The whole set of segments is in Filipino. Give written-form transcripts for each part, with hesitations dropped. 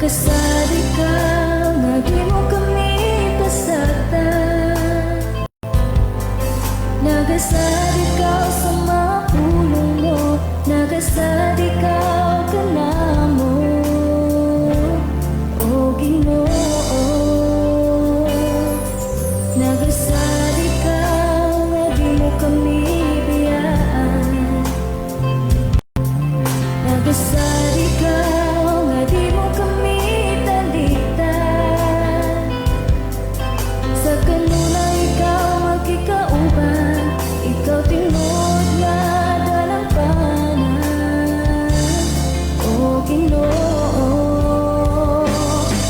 Nagkasali ka, nga di mo kami pasagtan. Nagasali ka sa mga pulong mo, nagasali ka ka na mo, o Ginoo. Nagasali ka, nga di mo kami biyaan. Nagasali ka, nga di mo kami talitan. Sa kanuna ikaw magkikauban, ikaw tingod nga dalampanan, o Ginoo.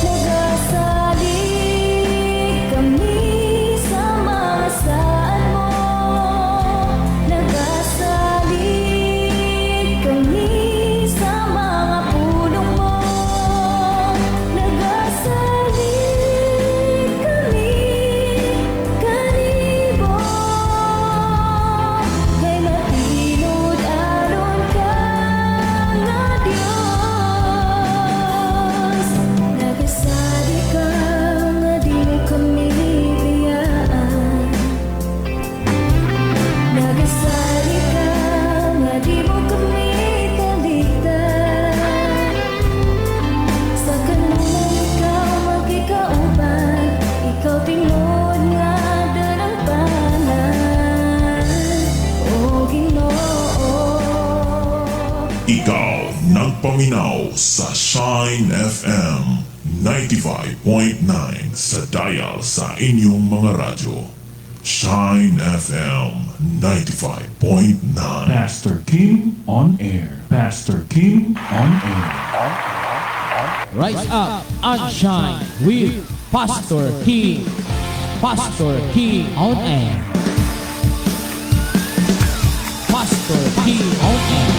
Nagasali kami sa mga saan mo, nagasali kami sa mga pulong mo, nagasali kami kanibo. Kay matinod aron ka nga Diyos. Nagasali ka, nga di mo kami biyaan. Nagasali ka, nga di mo kami talitan. Sa kanuna ikaw magkikauban, ikaw tingod nga dalampanan, o Ginoo. Ikaw nagpaminaw sa Shine FM 95.9 sa dial sa inyong mga radyo. Shine FM 95.9. Pastor King on air. Pastor King on air. Rise up and shine with Pastor King. Pastor King on air. Pastor King on air. Pastor King on air.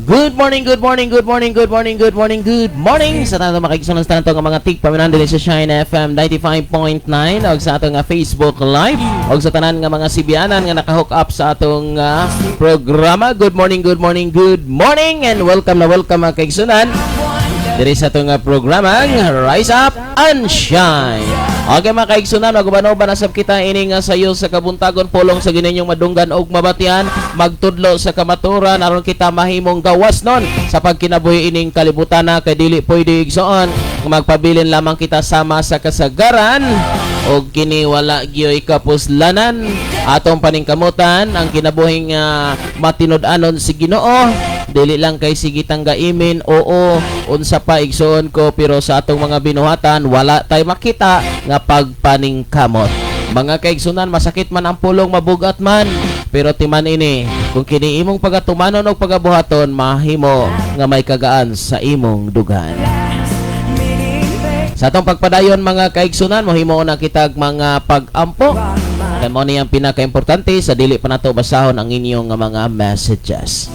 Good morning, good morning, good morning, good morning, good morning, good morning. Sa tanong makikisunan sa tanong mga tig paminan din sa Shine FM 95.9 o sa atong Facebook Live o sa tanan nga mga sibianan nga nakahook up sa atong programa. Good morning, good morning, good morning, and welcome na welcome mga kaigsunan diri sa atong programa Rise Up and Shine. Okay mga kaigsunan, magubano-ba nasab kita ini nga sayo sa kabuntagon pulong sa gininyong madunggan og mabatian, magtudlo sa kamaturan aron kita mahimong gawas nun sa pagkinabuhi ining kalibutan na kay dili pwede igsoon magpabilin lamang kita sama sa kasagaran og kini wala gyoy kapuslanan atong paningkamutan ang kinabuhing matinud-anon si Ginoo. Dili lang kay sigitang gaimin, oo, unsa pa igsoon ko, pero sa atong mga binuhatan wala tay makita nga pagpaningkamot. Mga kaigsunan, masakit man ang pulong, mabugat man, pero timan ini kung kini imong pagatumanon o pagabuhaton, mahimo nga may kagaan sa imong dugan. Sa atong pagpadayon mga kaigsunan, mahimo na kitag mga pag-ampo. Kaya mo niyang pinaka-importante sa dili pa nato basahon ang inyong mga messages.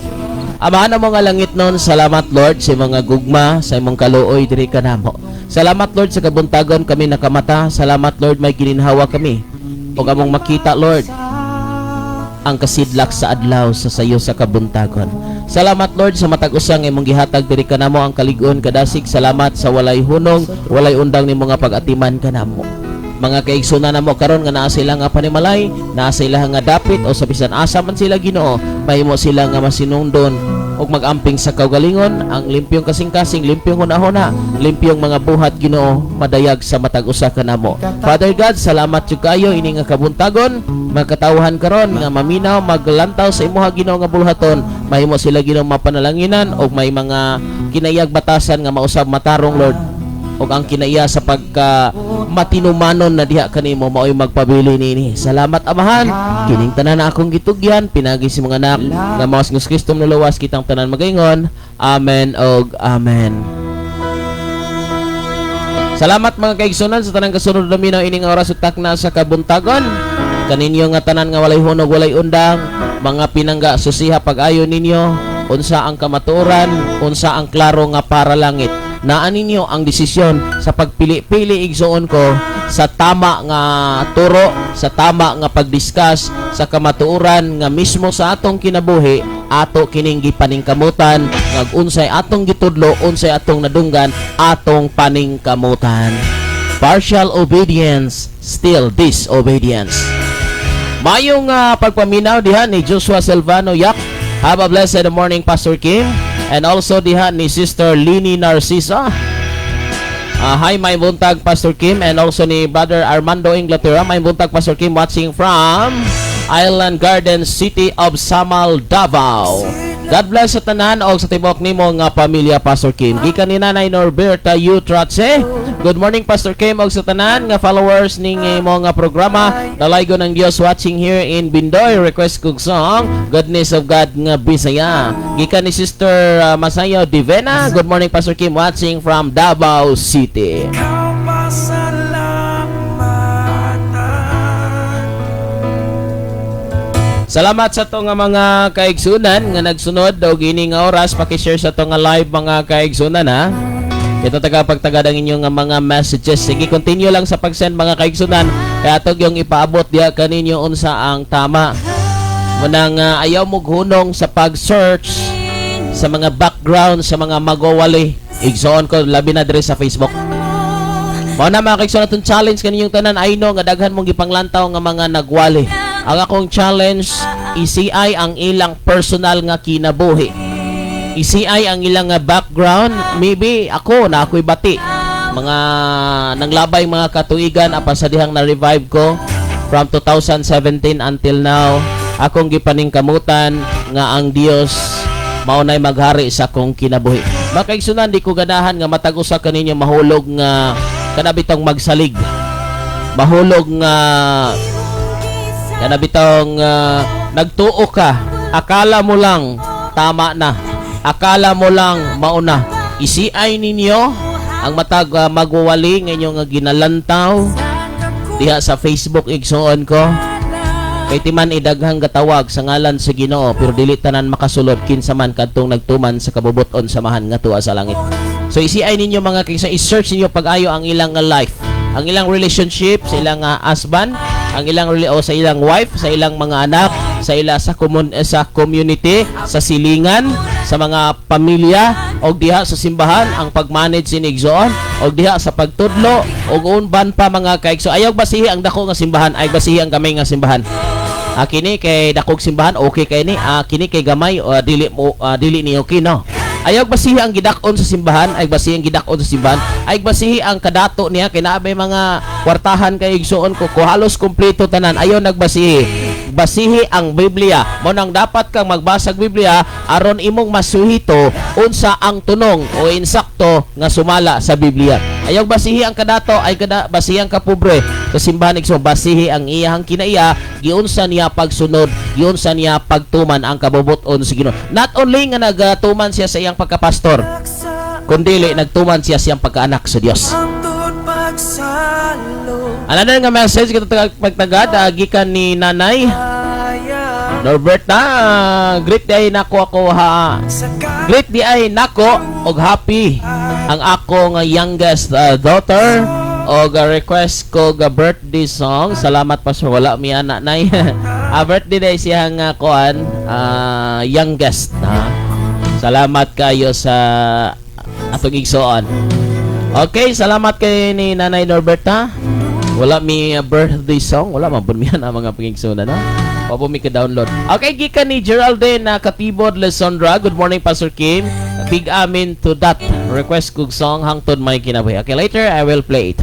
Amahan mo nga langit nun, salamat Lord sa mga gugma, sa imong kaluoy diri kanamo. Salamat Lord sa kabuntagon kami nakamata. Salamat Lord may gininhawa kami. O among makita Lord ang kasidlak sa adlaw sa sayo sa kabuntagon. Salamat Lord sa matag usang imong gihatag diri kanamo ang kalig-on kadasig. Salamat sa walay hunong, walay undang nimo nga pag-atiman kanamo. Mga kaigsunan namo karon nga naa sila nga panimalay, naa sila nga dapit o sa bisan asa man sila Ginoo, mahimo sila nga masinungdon ug magamping sa kaugalingon, ang limpyong kasing-kasing, limpyong hunahuna, limpyong mga buhat Ginoo madayag sa matag usa kanamo. Father God, salamat jud kayo ini nga kabuntagon, magkatawhan karon nga maminaw maglantaw sa imuha Ginoo nga bulhaton, mahimo sila Ginoo mapanalanginan og may mga kinayag batasan nga mausab matarong Lord. Og ang kinaiya sa pagka matinumanon na diha kanimo mao'y magpabili nini. Salamat Amahan. Kining tanan na akong gitugyan, pinagi si mga anak nga mawas ng Kristo nulawas kitang tanan magaingon. Amen og amen. Salamat mga kaigsunan sa tanang kasunod na minaw ining oras utak na sa kabuntagon. Kaninyo nga tanan nga walay hunog, walay undang, mga pinangga susiha pag-ayo ninyo. unsa ang kamatuoran, unsa ang klaro nga para langit. Naan ninyo ang desisyon sa pagpili-pili igsuon ko sa tama nga turo, sa tama nga pagdiscuss sa kamatuoran nga mismo sa atong kinabuhi, ato kining gipaningkamutan, ngag unsay atong gitudlo, unsay atong nadunggan, atong paningkamutan. Partial obedience, still disobedience. Mayong pagpaminaw diha ni Joshua Silvano Yak. Have a blessed morning, Pastor Kim. And also diha ni Sister Lini Narcisa. Hi, may buntag, Pastor Kim. And also ni Brother Armando Inglaterra. May buntag, Pastor Kim, watching from Island Garden City of Samal, Davao. God bless sa tanan o sa tibok nimo nga pamilya, Pastor Kim. Gikan ni Nanay Norberta Utratse. Good morning, Pastor Kim o sa tanan nga followers ning imo nga programa. Dalaygo ng Dios watching here in Bindoy. Request kog song Goodness of God nga Bisaya. Gikan ni Sister Masayo Divena. Good morning, Pastor Kim, watching from Davao City. Salamat sa to nga mga kaigsunan nga nagsunod og ini nga oras. Paki-share sa to nga live mga kaigsunan ha. Ito tagapagtagad ang inyong nga mga messages. Sige, continue lang sa pag-send mga kaigsunan. Kaya atog yung ipaabot diha kaninyo unsa ang tama. Munang ayaw mo hunong sa pag-search sa mga background sa mga magowali. Igsoon ko labi na diri sa Facebook. Mao na mga kaigsunan atong challenge kaninyong tanan. I know nga daghan mong gipanglantaw nga mga nagwali. Ang akong challenge, i-CI ang ilang personal nga kinabuhi. I-CI ang ilang nga background. Maybe ako na ako'y bati. Mga nanglabay mga katuigan apan sa dihang na-revive ko from 2017 until now. Akong gipaningkamutan nga ang Dios maunay maghari sa akong kinabuhi. Makaigsunan di ko ganahan nga matag-usa kaninyo mahulog nga kanabitong magsalig. Mahulog nga kanabitong nagtuo ka, akala mo lang tama na, akala mo lang mauna. I-CI ninyo ang matag magwawali ngayon nga ginalantaw diha sa Facebook. Igsuon ko kay timan idaghang gatawag sa ngalan sa Ginoo pero dili tanan makasulod kinsa man kadtong nagtuman sa kabubuton samahan nga tuwa sa langit. So i-CI ninyo mga kaysa i-search ninyo pag-ayo ang ilang life, ang ilang relationship sa ilang husband, ang ilang sa ilang wife, sa ilang mga anak, sa ila sa community, sa silingan, sa mga pamilya, og diha sa simbahan ang pag-manage sinigsoon, og diha sa pagtudlo, og unban pa mga kaigso. Ayaw basihi ang dako nga simbahan, ay basihi ang gamay nga simbahan. Kini kay dakog simbahan okay kay ni, kini kay gamay dili ni okay no. Ayaw basihi ang gidakon sa simbahan, ay basihi ang gidakon sa simbahan, ay basihi ang kadato niya kay naabay mga kwartahan kay igsuon ko halos kumpleto tanan. Ayaw nagbasihi. Basihi ang Biblia. Mo nang dapat kang magbasag Biblia aron imong masuhito unsa ang tunong o insakto nga sumala sa Biblia. Ayaw basihi ang kadato, ay basihi ang kapobre sa simbahan. Igsoon basihi ang iyang kinaiya, giunsa niya pagsunod, giunsa niya pagtuman ang kabubuton sa Ginoo. Not only nga nagtuman siya sa iyang pagkapastor, kundi nagtuman siya sa iyang pagkaanak sa Dios. Ano na nga message kita pagtagad gikan ni Nanay Norberta. Great day nako ako ha. Great day nako og happy ang ako nga youngest daughter og request ko ga birthday song. Salamat pastor wala mi ana nay. Birthday day siya nga kuan youngest ha. Salamat kayo sa atong igsoon. Okay, salamat kay ni Nanay Norberta. Wala mi birthday song, wala man mi ang mga pangigsunan no. Papo mi ka-download. Okay, gikan ni Geraldine na Katibod Lesondra. Good morning Pastor Kim. Big amin to that. Request kog song hangtod may kinabuhi. Okay, later I will play it.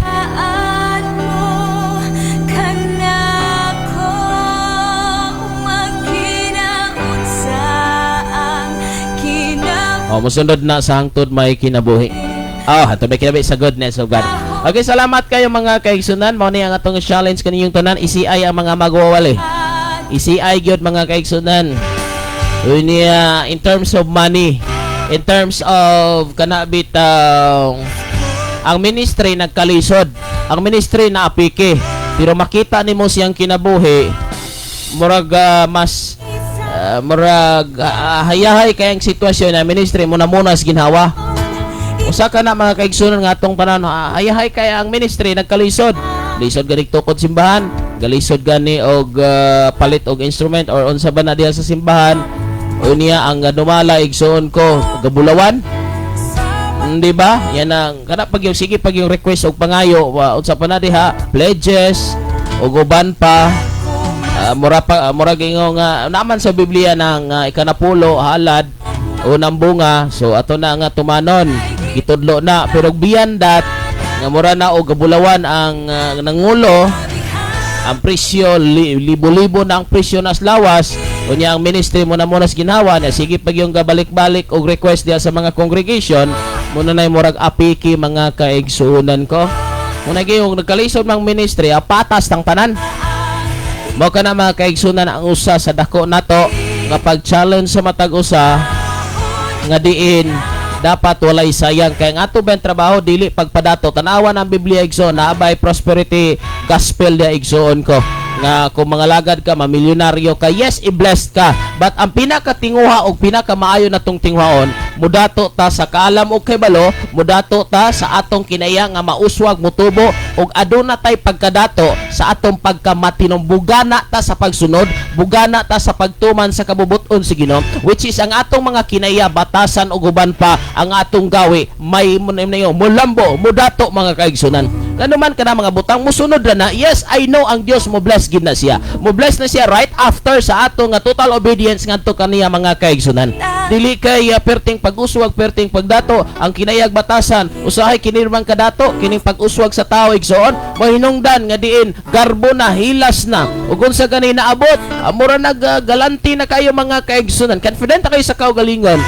Musundod na sa hangtod may kinabuhi. Hangtod may kinabuhi sa goodness of God. Okay, salamat kayo mga kaigsunan. Mao ni ang atong challenge kaninyong tanan, i-CI ang mga magwawali. I-CI gyud mga kaigsunan. In terms of money, in terms of kanabit ang ministry nagkalisod. Ang ministry na apike. Pero makita nimo siyang kinabuhi murag mas hayahay kayang sitwasyon na ministry mo na muna sa ginhawa. Usa ka na mga kaigsunan nga atong tanan, hayahay kaya ang ministry nagkalisod. Lisod gani tukod simbahan, galisod gani og palit og instrument or unsa ba na diha sa simbahan. Unya ang dumala igsuon ko gabulawan. Di ba? Yan ang kana pag yung sige pag yung request og pangayo unsa pa na diha, pledges og uban pa. Mura gingo nga naman sa Biblia nang ikanapulo halad unang bunga, so ato na nga tumanon gitudlo na, pero beyond that nga mura na og gabulawan ang nangulo ang presyo libo-libo na ang presyo nas lawas. Unya ang ministry mo na muna sa ginawa na sige pag yung gabalik-balik og request diya sa mga congregation muna na murag apiki mga kaigsuunan ko muna gyud nagkalisod mang ministry patas tang tanan. Mao kana mga kaigsunan ang usa sa dako nato nga pag-challenge sa matag usa nga diin dapat walay sayang kay ang ato ben trabaho dili pagpadato. Tanawan ang Biblia igsoon na abay prosperity gospel dia igsoon ko nga kung mga lagad ka mamilyonaryo ka, yes, i-blessed ka, but ang pinakatinguha o pinakamaayo na tong tinguhaon mudato ta sa kaalam o kay balo, mudato ta sa atong kinaya nga mauswag mutubo og aduna tay pagkadato sa atong pagkamatinong bugana ta sa pagsunod, bugana ta sa pagtuman sa kabubuton sa Ginoo, which is ang atong mga kinaya batasan og uban pa ang atong gawi may mulambo mudato mga kaigsunan. Kano man kana mga butang musunod na yes, I know ang Dios mo bless gid na siya. Mo bless na siya right after sa ato nga total obedience ngadto kaniya mga kaigsunan. Dili kay perting pag-uswag, perting pagdato ang kinayag batasan. Usahay kinirmang kadato kining pag-uswag sa tao igsoon mo hinungdan nga diin garbo na hilas na. Ug unsa gani naabot, mura naggalanti na kayo mga kaigsunan. Confident kayo sa kaugalingon.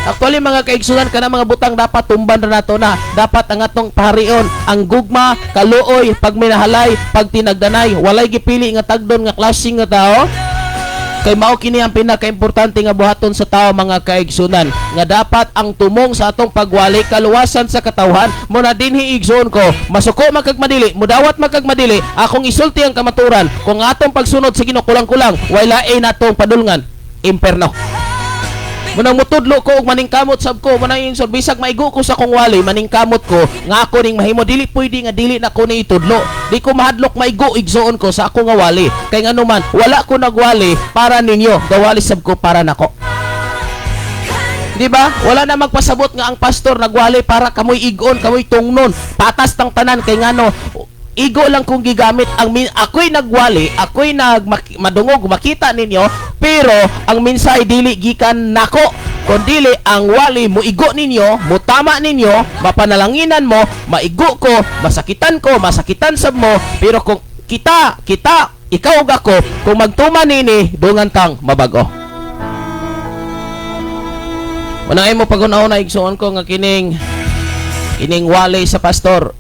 Actually mga kaigsunan kana mga butang dapat tumban na nato na. Dapat ang atong paharion ang gugma, kaluoy, pagminahalay, pagtinagdanay, walay gipili nga tagdon nga klaseng nga tao. Kay mao kini ang pinakaimportante nga buhaton sa tao mga kaigsunan nga dapat ang tumong sa atong pagwali kaluwasan sa katawhan mo na dinhi igsoon ko masuko magkagmadili mudawat magkagmadili akong isulti ang kamaturan kung atong pagsunod sa Ginoo kulang-kulang wala ay natong padulngan imperno. Munang mutudlo ko og maningkamot sab ko munang insod bisag maigo ko sa kong wali maningkamot ko nga ako ning mahimo dili pwede nga dili na ko ni itudlo di ko mahadlok maigo igsoon ko sa ako nga wali kay ngano man wala ko nagwali para ninyo gawali sab ko para nako. Di ba? Wala na magpasabot nga ang pastor nagwali para kamoy igon kamoy tungnon patas tang tanan kay ngano igo lang kong gigamit ang ako'y nagwali, ako'y madungog makita ninyo, pero ang minsay dili gikan nako, kundili ang wali mo igo ninyo, mo tama ninyo, mapanalanginan mo, maigo ko, masakitan sab mo, pero kung kita, ikaw ug ako, kung magtuma nini, dungan tang mabago. Unang mo pag-una igsuon ko nga kining wali sa pastor,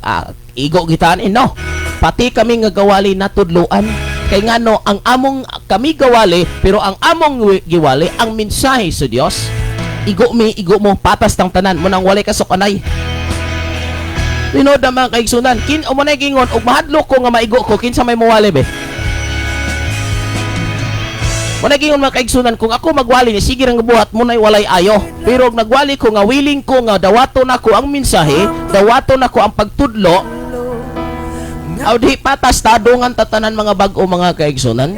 igo gitaan no. Pati kami nga gawali natudluan kay ngano ang among kami gawali pero ang among giwali ang mensahe sa Dios. Igo mo patas tang tanan mo nang wali ka sukanay. Tinod na mga kaigsunan kin o manay gingon og mahadlok ko nga maigo ko kinsa may mawali be. Manay gingon mga kaigsunan kung ako magwali ni sige rang buhat mo nay walay ayo. Pero og nagwali ko nga willing ko nga dawaton nako ang mensahe, dawaton nako ang pagtudlo. Aw di patas tadungan tatanan mga bag-o mga kaigsunan.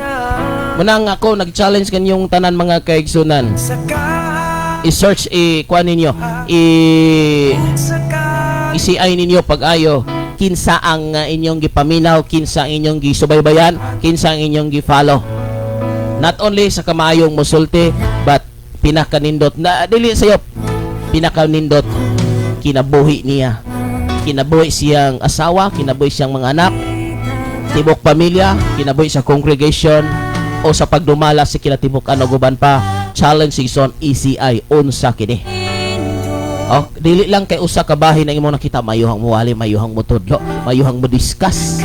Munang ako nag-challenge kanyong tanan mga kaigsunan. I-search kuan ninyo. I-CI ninyo pag-ayo kinsa ang inyong gipaminaw, kinsa ang inyong gisubaybayan, kinsa ang inyong gi-follow. Not only sa kamayong musulti but pinakanindot na dili sayop. Pinakanindot kinabuhi niya. Kinabuhi siyang asawa, kinabuhi siyang mga anak, tibok pamilya, kinabuhi sa congregation o sa pagdumala sa kinatibok anuguban pa. Challenge season ECI unsa kini. Oh, dili lang kay usa ka bahin ang imong nakita mayuhang muwali, mayuhang mutudlo, mayuhang mo discuss.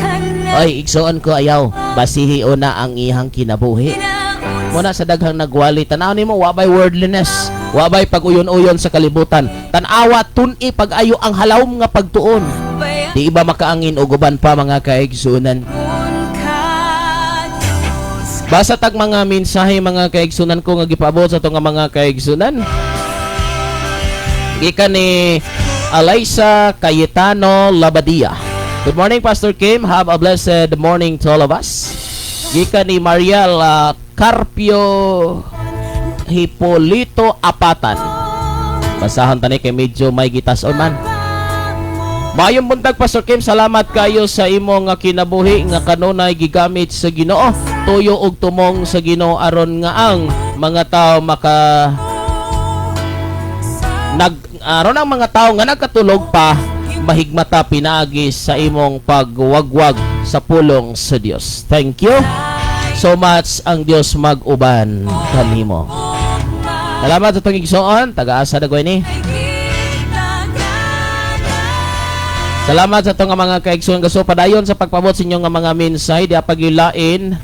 Oy, igsoon ko ayaw, basihi una ang iyang kinabuhi. Muna sa daghang nagwali, tanaw nimo wabay worldliness, wabay pag-uyon-uyon sa kalibutan. Tanawa tun-i pag-ayo ang halawom nga pagtuon. Di iba makaangin o guban pa mga kaigsunan. Basa tag mga mensahe mga kaigsunan ko nga gipaabot sa itong mga kaigsunan. Gikan ni Alaysa Cayetano Labadia. Good morning, Pastor Kim. Have a blessed morning to all of us. Gikan ni Mariel Carpio Hipolito Apatan. Basahan tani kay medyo may gitason man. Maayong buntag, Pastor Kim. Salamat kayo sa imong kinabuhi nga kanunay gigamit sa Ginoo. Tuyo og tumong sa Ginoo aron nga ang mga tao aron ang mga tao nga nagkatulog pa mahigmata pinaagi sa imong pagwagwag sa pulong sa Dios. Thank you so much. Ang Dios mag-uban kanimo. Salamat sa itong igsoon. Taga-asa na ni. Salamat sa itong mga kaigsoon. Gaso padayon sa pagpabot sa inyong mga mensahe. Di apagilain.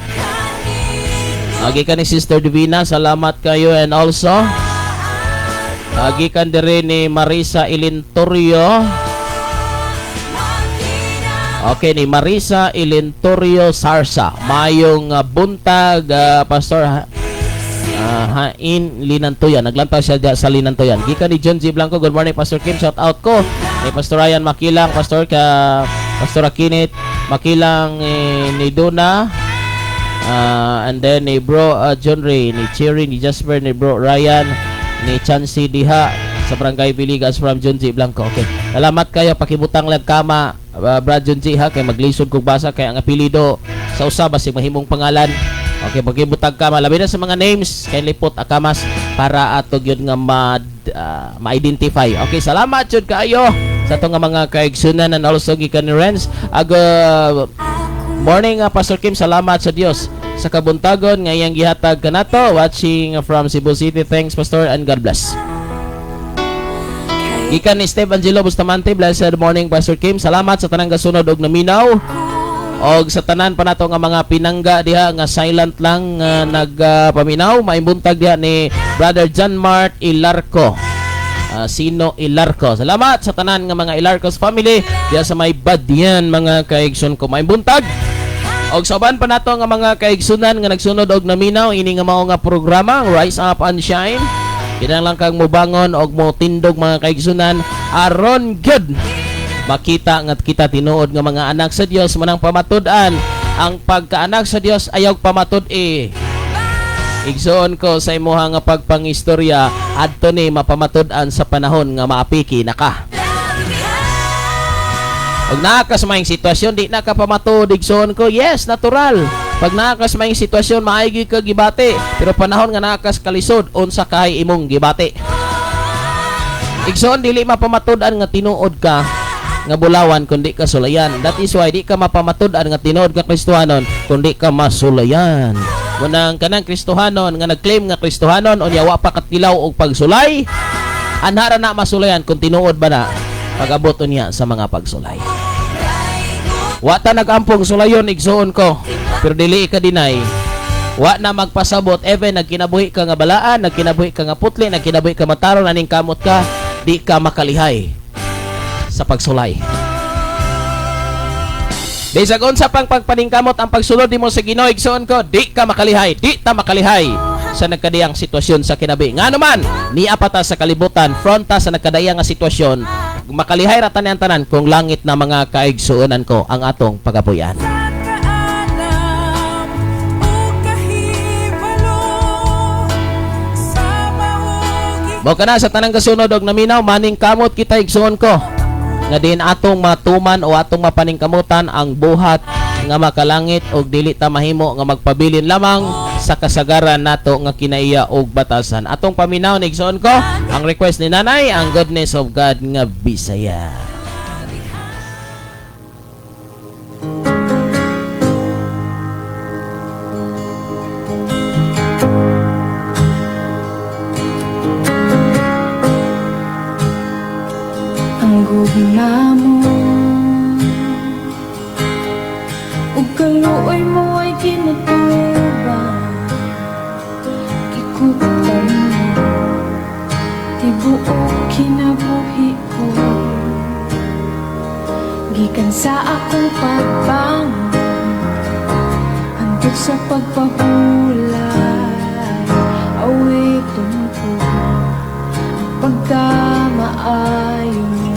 Agi ka ni Sister Divina. Salamat kayo. And also, agi ka din ni Marisa Ilintorio. Okay, ni Marisa Ilintorio Sarsa. Mayong buntag, Pastor Hain Linantoyan. Naglantaw siya sa Linantoyan. Gika ni John G. Blanco. Good morning, Pastor Kim. Shout out ko ni Pastor Ryan Makilang, Pastor Akinit Makilang, ni Duna, and then ni Bro John Ray, ni Cherry, ni Jasper, ni Bro Ryan, ni Chansey Diha sa Barangay Biligas from John G. Blanco. Okay. Salamat kayo. Pakibutang lang kama, Brad John G. ha, kay maglisod kong basa kay ang apelido sa usaba si mahimong pangalan. Okay, pagkibutag ka, malabi na sa mga names, kay lipot akamas para atog yun nga ma-identify. Okay, salamat yun kayo sa itong mga kaigsunan and also gikan ni Renz. Morning, Pastor Kim, salamat sa Dios sa kabuntagon ngayang gihatag ka nato. Watching from Cebu City. Thanks, Pastor, and God bless. Gikan ni Steve Angelo Bustamante. Blessed morning, Pastor Kim. Salamat sa tanang gasunod og naminaw. Og sa tanan pa nato nga mga pinangga diha nga silent lang nagpaminaw. Maimbuntag diha ni Brother John Mart Ilarco. Sino Ilarco. Salamat sa tanan nga mga Ilarcos family diha sa may Badyan mga kaigsoon ko. Maimbuntag. Og sa uban pa nato nga mga kaigsunan nga nagsunod og naminaw ini nga mao nga programa Rise Up and Shine. Kinahanglan kang mobangon og mo tindog mga kaigsunan aron good makita nga kita tinuod nga mga anak sa Dios manang pamatud-an. Ang pagkaanak sa Dios ayaw pamatud igsoon ko sa imuha nga pagpangistorya adto ni mapamatud-an sa panahon nga maapiki na ka. Pag naakas maing sitwasyon di na ka pamatud igsoon ko, yes, natural. Pag naakas maing sitwasyon maaygi ka gibati, pero panahon nga naakas kalisod unsa kay imong gibati. Igsoon dili mapamatud-an nga tinuod ka nga bulawan kundi ka sulayan. That is why di ka mapamatud-an nga tinuod ka Kristohanon kundi ka masulayan. Munang kanang Kristohanon nga nagclaim nga Kristohanon unya wa pa katilaw og pagsulay, anhara na masulayan kung tinuod ba na pag-abot niya sa mga pagsulay. Wa ta nagampong sulayon igsuon ko, pero dili ka dinay. Wa na magpasabot even nagkinabuhi ka nga balaan, nagkinabuhi ka nga putli, nagkinabuhi ka mataron aning kamot ka, di ka makalihay sa pagsulay. Di sa unsa pang pagpaningkamot ang pagsulod nimo sa Ginoo igsoon ko, di ka makalihay, di ta makalihay sa nagkadayang sitwasyon sa kinabi. Nga naman, ni apata sa kalibutan, fronta sa nagkadayang nga sitwasyon, makalihay ra tanan tanan kung langit na mga kaigsuonan ko ang atong pagapuyan. Mo kana sa tanang kasunod og naminaw maning kamot kita igsuon ko. Nga din atong matuman o atong mapaningkamutan ang buhat nga makalangit og dili ta mahimo nga magpabilin lamang sa kasagaran nato nga kinaiya og batasan. Atong paminaw ni igsoon ko ang request ni Nanay, ang goodness of God nga Bisaya. Ang gugma mo ug kaluoy mo ay kinatuban, ikutan mo tibuok kinabuhi ko, gikan sa akong pagbangon Abot sa pagpahulay, awiton ko pagkamaayo mo.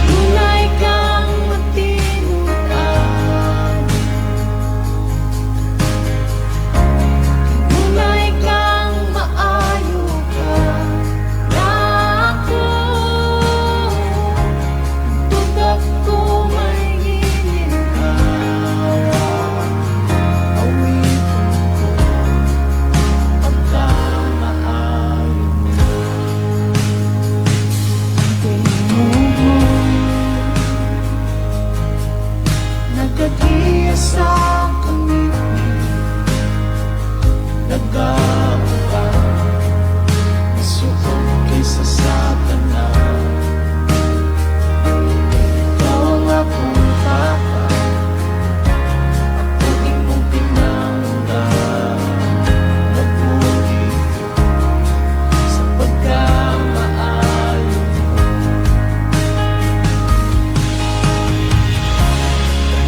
Tunay kang matinutan, tunay kang maayo ka na ako. Tutok ko may ginhawa, awiton ko pagkamaayo mo. Nagkatiya sa pangibig, nag-aawa, masukot kaysa sa tanan. Ikaw ang akong papa, ako imong pinanggan. Nabuhi ko sa pagkamaayo mo.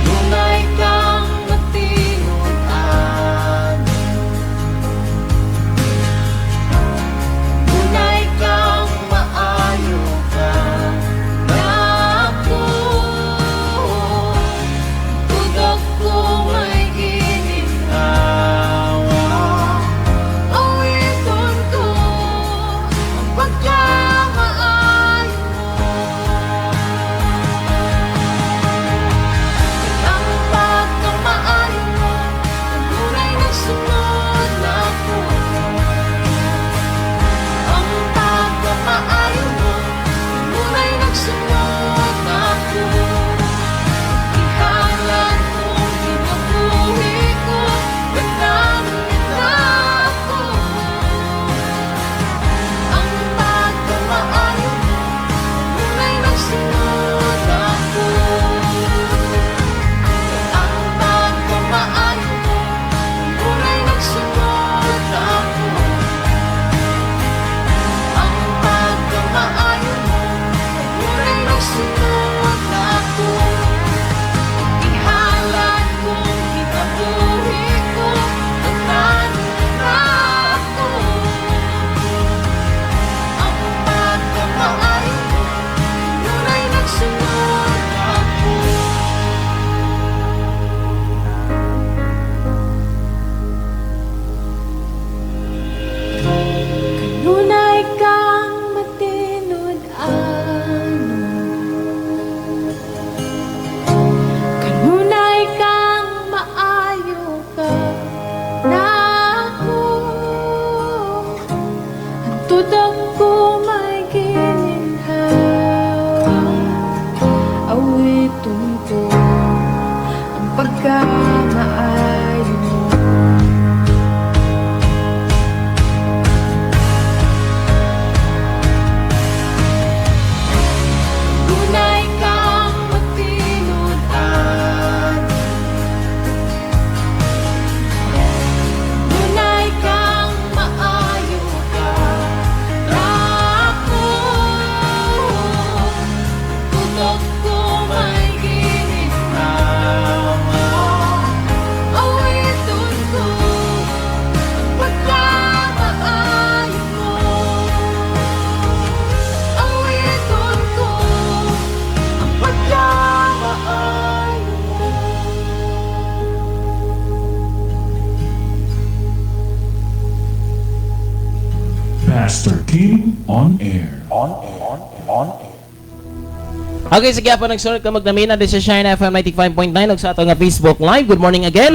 Tunay kang matinutan, tunay kang maayo ka na ako. Tutok ko may ginhawa, awiton ko ang pagkamaayo mo. Ang pagkamaayo mo, ang tunay na sunod na ako. Ang pagkamaayo mo, ang tunay na sunod na ako. Ihalan mo, kinabuhi ko, nagdamit na ako. Ang pagkamaayo mo, ang tunay na sunod na ako. Ang pagkamaayo mo, ang tunay nagsunod na ako. Ang pagkamaayo mo, ang tunay nagsunod na ako. Ihalan ko, kinabuhi ko, nagdamit na ako. Ang pagkamaayo mo, ang tunay nagsunod na ako. Kanunay kang matinud-an, kanunay kang maayo ka na ako. Ang tutok ko may ginhawa, awiton ko ang pagkamaayo mo. Tunay kang matinutan, tunay kang maayo ka na ako. Tutok ko may ginhawa, awiton ko ang pagkamaayo mo. Awiton ko ang pagkamaayo mo. Pastor Kim on air. Okay, sige po, nagsunod ka magnamina din sa Shine FM 95.9 ug sa ato nga Facebook Live. Good morning again.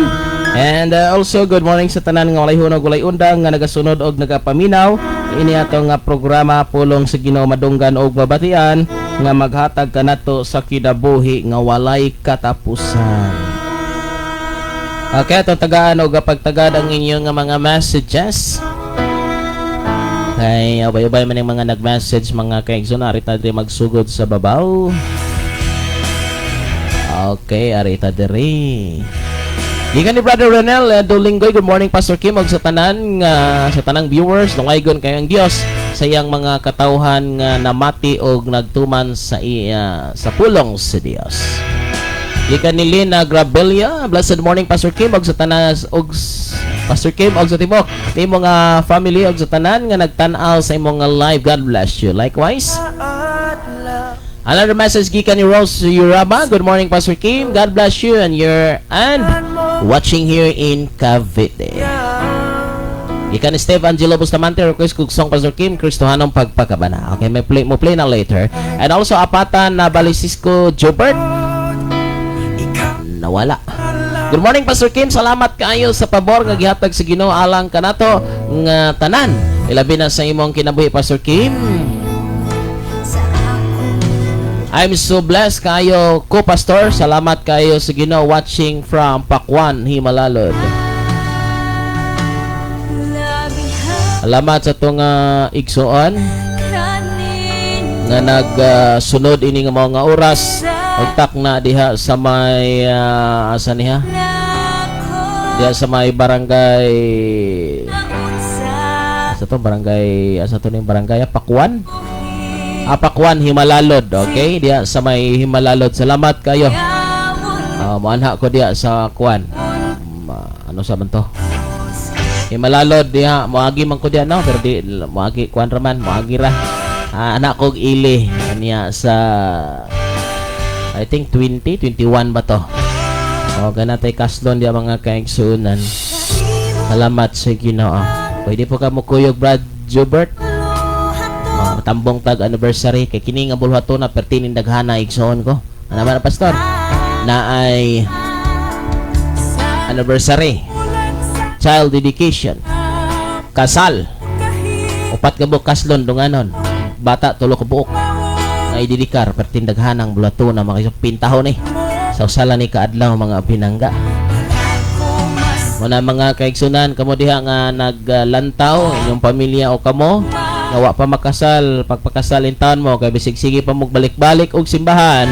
And also, good morning sa tanan nga walay hunog, walay undang nga nagasunod og nagapaminaw. Ini ato nga programa pulong sa Ginoo madunggan og mabatian nga maghatag kanato sa kinabuhi nga walay katapusan. Okay, ato tagaan og pagtagad ang inyong nga mga messages. Kay abay-abay man yung mga nag-message mga kaigsoon, arita diri magsugod sa babaw. Okay, arita diri. Gikan ni Brother Renel Dolinggoy, good morning Pastor Kim og sa tanan sa tanang viewers, nungaygon kayong Dios sa iyang mga katawhan nga namati og nagtuman sa pulong sa Dios. Gikan ni Lina Grabelia. Blessed morning Pastor Kim og sa tanan og Pastor Kim og sa tibok. Imong family og sa tanan nga nagtan-aw sa imong live. God bless you. Likewise. Another message gikan ni Rose Yuraba. Good morning Pastor Kim. God bless you and watching here in Cavite. Gikan ni Steve Angelo Bustamante, request kong song Pastor Kim, Kristohanong Pagpakabana. Okay, mo play na later. And also apatan na Balisisco Jobert. Nawala. Good morning Pastor Kim, salamat kaayo sa pabor nga gihatag sa Ginoo alang kanato nga tanan. Ilabi na sa imong kinabuhi Pastor Kim. I'm so blessed kayo ko pastor. Salamat kayo sa Ginoo, watching from Pakwan, Himalalod. Salamat sa itong igsuon nga nagsunod ini nga mga oras ugtak na diha sa may asa niha diha sa may barangay asa to barangay asa to ning barangay Pakwan Pakwan Himalalod. Okay, diha sa may Himalalod. Salamat kayo. Maanha ko diha sa Kwan. Ano sa man to? Himalalod diha, moagi man ko diha no, pero di moagi Kwan raman, moagi ra. Anak kog ili niya sa I think 21 ba to. Ganatay kaslon diha mga kaigsuunan. Salamat sa Ginoo. Pwede po ka mo kuyog Brad Jobert. Tambong tag anniversary kay kini nga bulhato na pertinin daghana igsoon ko. Ano ba pastor? Na ay anniversary, child dedication, kasal, upat ka bukas lon dunganon, bata tulo ka buok nga ididikar pertin daghanang bulhato na mga pintahon sa usala ni kaadlaw mga pinangga. Muna mga kaigsunan kamo diha nga naglantaw inyong pamilya o kamo nga wa pa makasal, pagpakasal in taon mo kay bisig sige pa mo balik-balik og simbahan,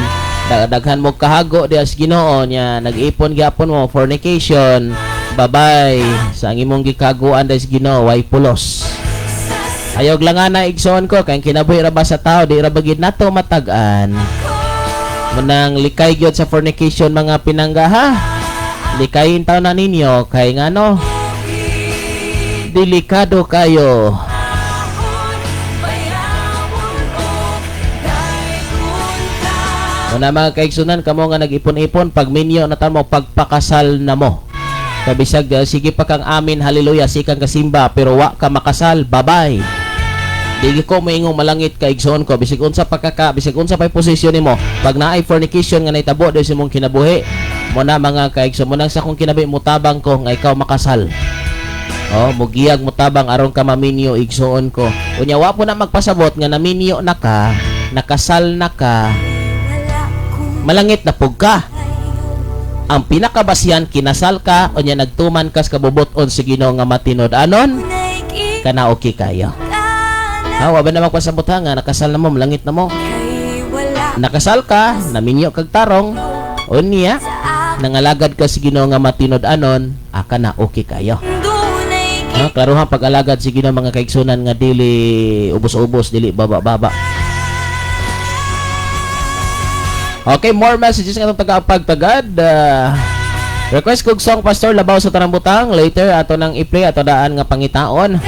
daghan mo kahago diha sa Ginoo nya nag-ipon gyapon mo fornication, babay sa imong gikaguan diha sa Ginoo way pulos. Ayog lang na igsoon ko kay kinabuhi ra ba sa tao di ra bagid nato matag-an. Munang likay gyud sa fornication mga pinangga ha. Likayin taon na ninyo kay ngano delikado kayo. Muna mga kaigsunan kamo nga nag-ipon-ipon pag minyo na tamo pagpakasal na mo. Kabisag sige pa kang amin haleluya sikang kasimba pero wa ka makasal babay. Dili ko moingong malangit kaigsuon ko bisig unsa bisig unsa pay posisyon nimo pag naay fornication nga nahitabo sa imong kinabuhi. Muna mga kaigsuon munang sa kong kinabi mutabang ko nga ikaw makasal. Mugiyag mutabang aron ka maminyo igsuon ko. Unya wa po na magpasabot nga naminyo na ka, nakasal na ka. Malangit na pug ka. Ang pinakabasyan kinasal ka o nya nagtuman kas kabubuton sa Ginoo nga matinod anon kana okay kayo. Wa ba na magpasabot nga nakasal na mo malangit na mo. Nakasal ka, naminyo kag tarong unya nangalagad ka sa Ginoo nga matinod anon kana okay kayo. Klaro ha pag-alagad sa Ginoo mga kaigsunan nga dili ubos-ubos dili baba-baba. Okay, more messages nga itong tagapagtagad. Request kong song Pastor Labaw sa Tanang Butang. Later, ato nang i-play ato daan nga pangitaon.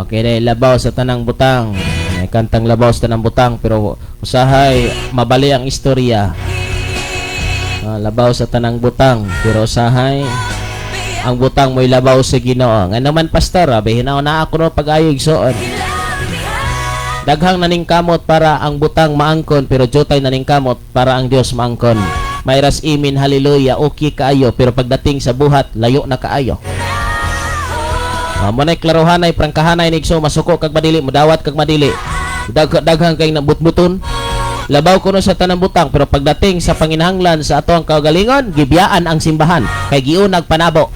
Okay, dahil Labaw sa Tanang Butang. May kantang Labaw sa Tanang Butang pero usahay mabali ang istorya. Labaw sa Tanang Butang pero usahay ang butang mo'y labaw sa Ginoo. Nga naman Pastor, hinaw na ako no pag-ayog soon. Daghang naningkamot para ang butang maangkon pero jotay naningkamot para ang Dios maangkon. Mayras imin haleluya okay kaayo pero pagdating sa buhat layo na kaayo. Munay klarohanay prangkahanay nigso masuko kag madili mudawat kag madili. Daghang kay nabutbuton. Labaw kuno sa tanang butang pero pagdating sa panginahanglan sa ato ang kaugalingon gibiyaan ang simbahan kay giunag panabo.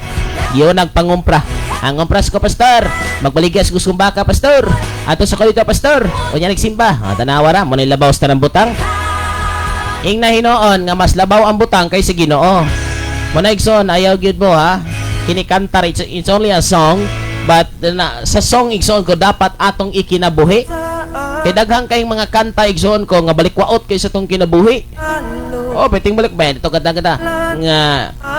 Giunag pangumpra. Ang umpras ko Pastor. Magbaligas ko sumbaka Pastor. Ato sa kalita Pastor. Unya nagsimba. Tanawa ra mo labaw sa tanang butang. Ing nahinoon nga mas labaw ang butang kay sa Ginoo. Mo naigsoon ayaw gyud mo ha. Kinikantar it's only a song but sa song igsoon ko dapat atong ikinabuhi. Kay daghang kayong mga kanta igsoon ko nga balikwaot kay sa tong kinabuhi. Oh, peting balik ba dito ganda-ganda. Nga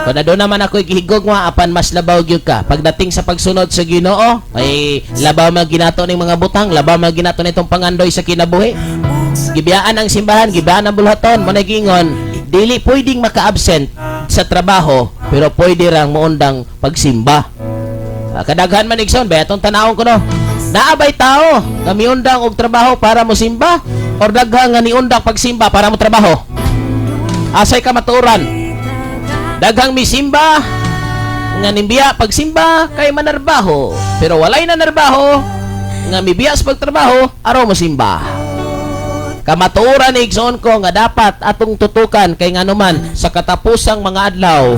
kun adto naman ako gihigog nga apan mas labaw gyud ka. Pagdating sa pagsunod sa Ginoo, ay labaw man ginato ning mga butang, labaw man ginato nitong pangandoy sa kinabuhi. Gibiyaan ang simbahan, gibiyaan ang bulhaton, mo nagingon, dili pwedeng maka-absent sa trabaho, pero pwede rang muundang pagsimba. Kadaghan man igsoon, ba atong tanawon ko no. Naabay tao nga miundang og trabaho para mo simba or daghang nga niundang pagsimba para mo trabaho? Asay ka maturan? Daghang misimba nga nimbiya pagsimba kay manarbaho, pero walay na narbaho nga mibiya sa pagtrabaho araw mo simba. Kamaturan ni igsoon ko nga dapat atong tutukan kay nganuman sa katapusang mga adlaw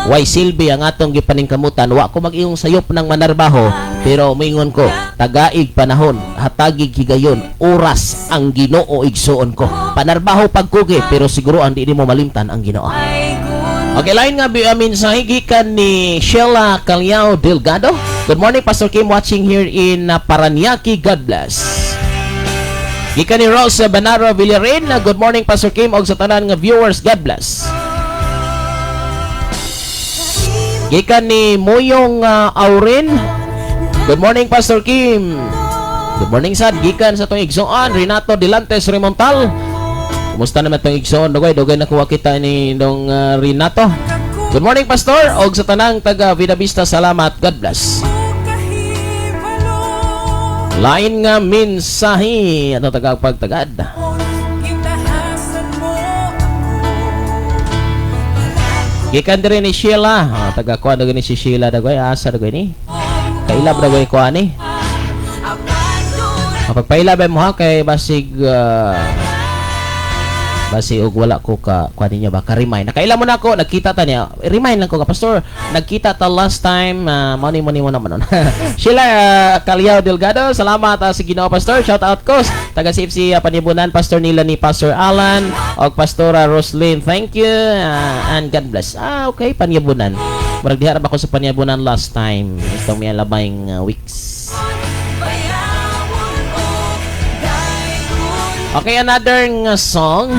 way silbi ang atong gipaningkamutan. Wa ko mag-iyong sayop ng manarbaho, pero umingon ko, tagaig panahon, hatagig higayon, oras ang Ginoo igsuon ko. Panarbaho pagkugi, pero siguro ang di mo malimtan ang Ginoo. Okay, lain nga sa higikan ni Sheila Caliao Delgado. Good morning, Pastor Kim, watching here in Paranaque. God bless. Gikan ni Rose Banaro Villarin. Good morning, Pastor Kim, og sa tanan nga viewers. God bless. Gikan ni Moyong Aurin. Good morning, Pastor Kim. Good morning, sad. Gikan sa itong igsoon, Renato Delantes Remontal. Kumusta naman itong igsoon? Dugay na kuha kita ni Renato. Good morning, Pastor. Og sa tanang taga Vida Vista, salamat. God bless. Lain nga mensahe at tagapagtagad. Gikan din ni Sheila. Taga-kuha na ni si Sheila. Dagoy, asa dagoy ni. Kailab dagoy kuha ni. Pagpailab mo ha, kay basig og wala ko kuha ninyo ba, ka-remind. Nakaila mo na ako, nagkita ta niya. Remind lang ko ka, Pastor. Nagkita ta last time. Money mo naman nun. Sheila Caliao Delgado, salamat sa Ginoo, Pastor. Shout out ko. Taga CFC Panibunan, Pastor nila ni Pastor Alan og Pastora Roslyn. Thank you and God bless. Okay, Panibunan. Murag diharap ako sa Panibunan last time. Itong may labayng weeks. Okay, another song.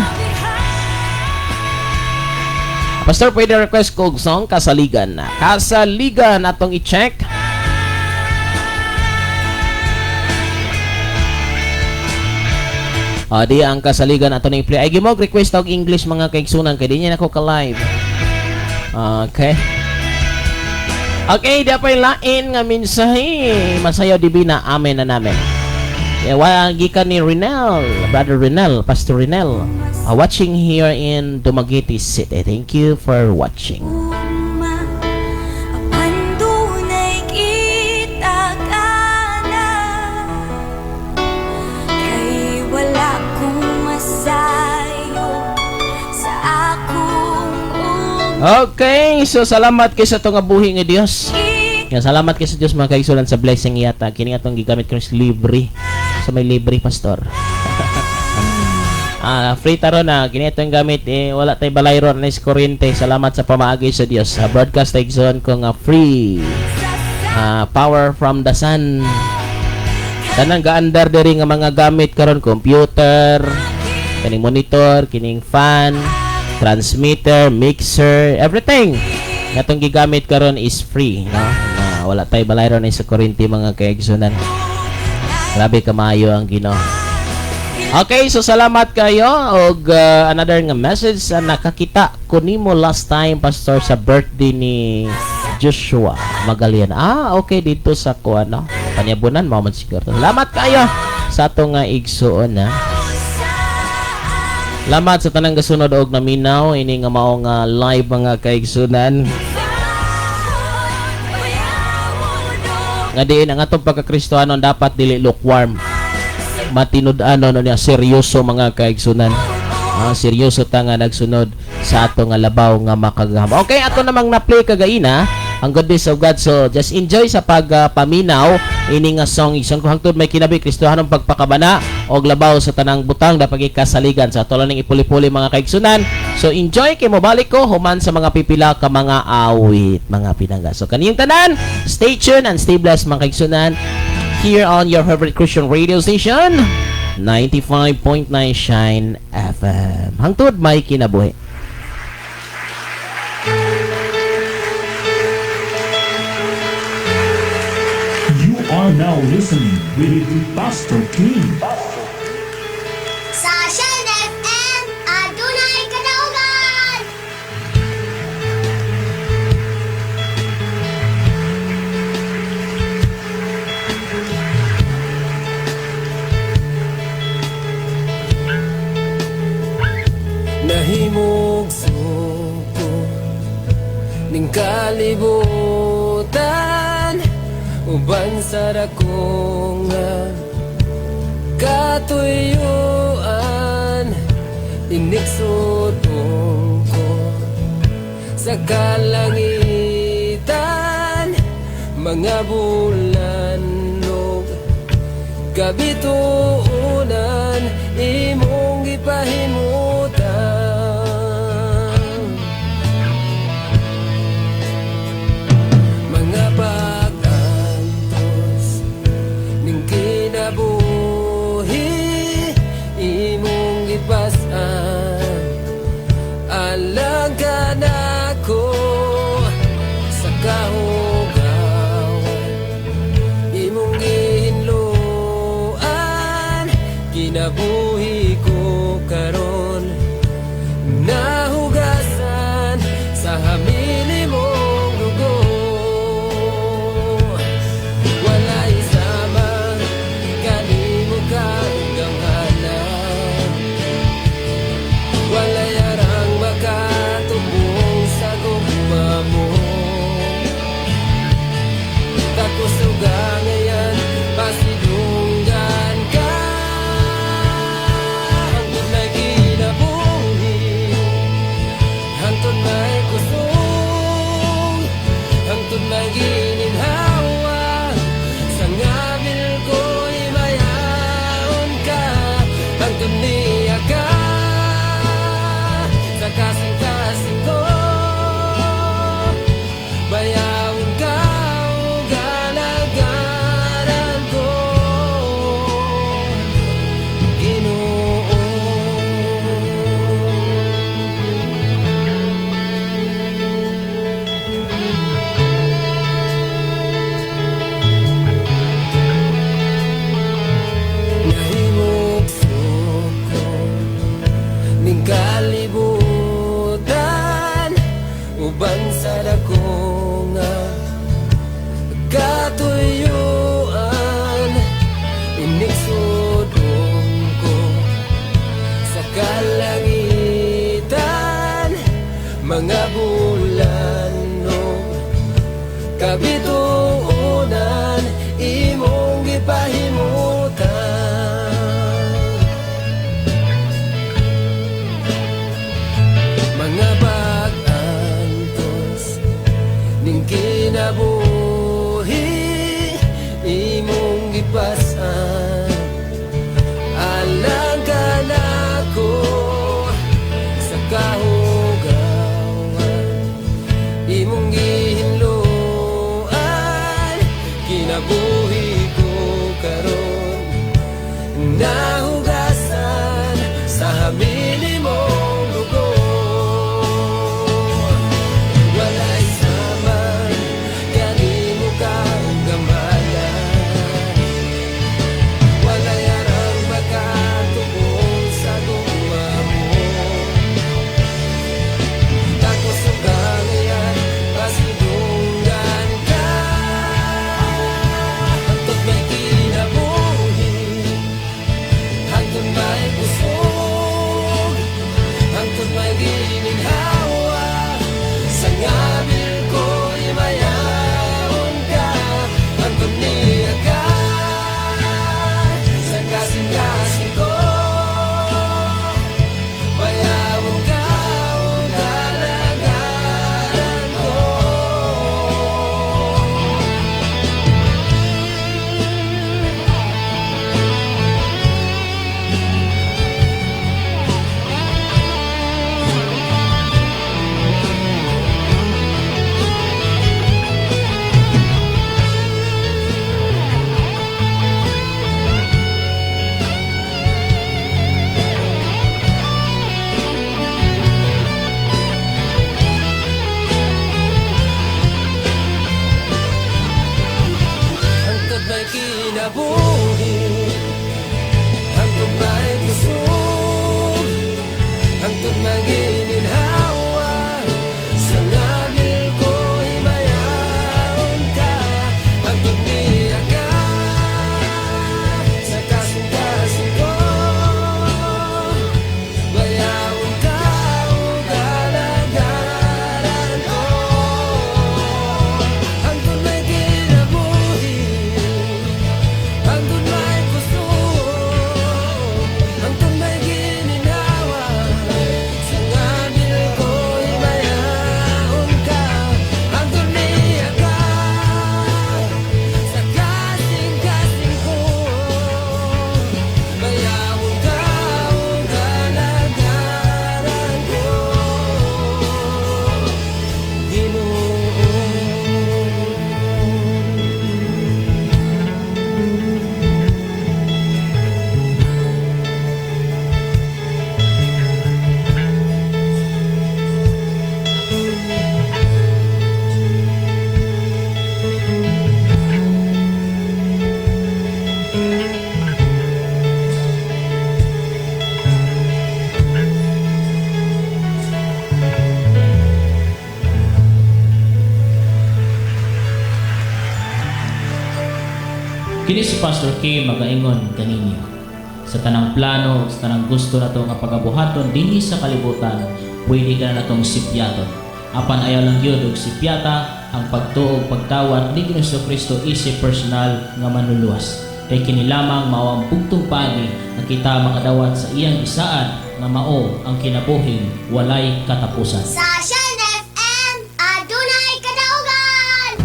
Pastor, pwede request ko song Kasaligan. Kasaligan atong i-check. Di ang Kasaligan atong i-play. Ay gimog request og English mga kaigsunan kay di niya nako ka-live. Okay. Okay, di pa lain nga mensahe. Masayaw dibina, amen na namin. Gikan ni Renel, Brother Renel, Pastor Renel, watching here in Dumaguete City. Thank you for watching. Okay, so salamat kay sa itong buhi nga Diyos. Salamat kay sa Diyos mga kaigsunan sa blessing yata. Kini atong gigamit ko sa libre. Sa may libre, Pastor. Free taro na. Kini atong gamit. Wala tayo balayron na kuryente. Salamat sa pamaagi sa Diyos. Broadcast igsoon ko nga free. Power from the sun. Tanang gaandar diri nga mga gamit karon, computer, kining monitor, kining fan, transmitter, mixer, everything. Natong gigamit karon is free, no? Wala tay balayron ni sa kuryente mga kaigsunan. Grabe kamayo ang Ginoo. Okay, so salamat kayo og another nga message nakakita ko nimo last time, Pastor, sa birthday ni Joshua Magalian. Okay, dito sa kuano Paniabunan mo man siguro. Salamat kayo sa ato nga igsuon na. Salamat sa tanang gasunod og naminaw ini nga mao nga live mga kaigsunan. Nga diin ang atong pagkakristohanon dapat dili lukewarm. Matinud-ano niya seryoso mga kaigsunan. Seryoso ta nga nagsunod sa ato nga labaw nga makagaham. Okay, ato namang na-play kagaina ang goodness of God. So just enjoy sa pagpaminaw ini nga song isang ko hangtod may kinabi Kristohanong pagpakabana og labaw sa tanang butang dapat ikasaligan sa tulo ning ipuli-puli mga kaigsunan. So enjoy kay mobalik ko human sa mga pipila ka mga awit mga pinangga. So kaniyong tanan, stay tuned and stay blessed mga kaigsunan here on your favorite Christian radio station. 95.9 Shine FM. Hangtod may kinabuhi. You are now listening with Pastor Kim. Sa Shine FM, adunay kadaugan! Nahimog suko ning kalibutan uban sa dakong katuyuan iniksudong ko sa kalangitan mga bulanlog gabituunan imong gipahimutan mga pag-antos ning kinabuhi imong gipasan alang ka nako sa kahugawan imong gihinluan kinabuhi ko karon nahugasan sa hamili mong dugo walay samang kanimo kaganganan walay arang makatubong sa gugma mo tapos uga ngayon pasidunggan ka hangtod may kinabuhi hangtod may kusog hangtod may gininhawa sa ngabil ko'y mayaon ka hangtod niya ka sa kasing-kasing ko bayawon ka o galagaran ko Ginoo nahimog suko ning kalibutan uban sa dakong katuyuan iniksudong ko sa kalangitan mga bulanlog kabituunan imong gipahimutan mga pag-antos ning kinabuhi imong gipasan alang ka nako sa kahugawan imong gihinluan Kini si Pastor K magaingon kaninyo. Sa tanang plano, sa tanang gusto na nga pagabuhaton dinhi sa kalibutan, pwede ka na natong sipyaton. Apan ayaw lang yun og sipyata ang pagtuog pagtawad ni Kristo isip personal nga manluluwas. Kay kini lamang mao ang bugtong pagi nga kita makadawat sa iyang isaan nga mao ang kinabuhing walay katapusan. Sa Shine FM, adunay kadaugan!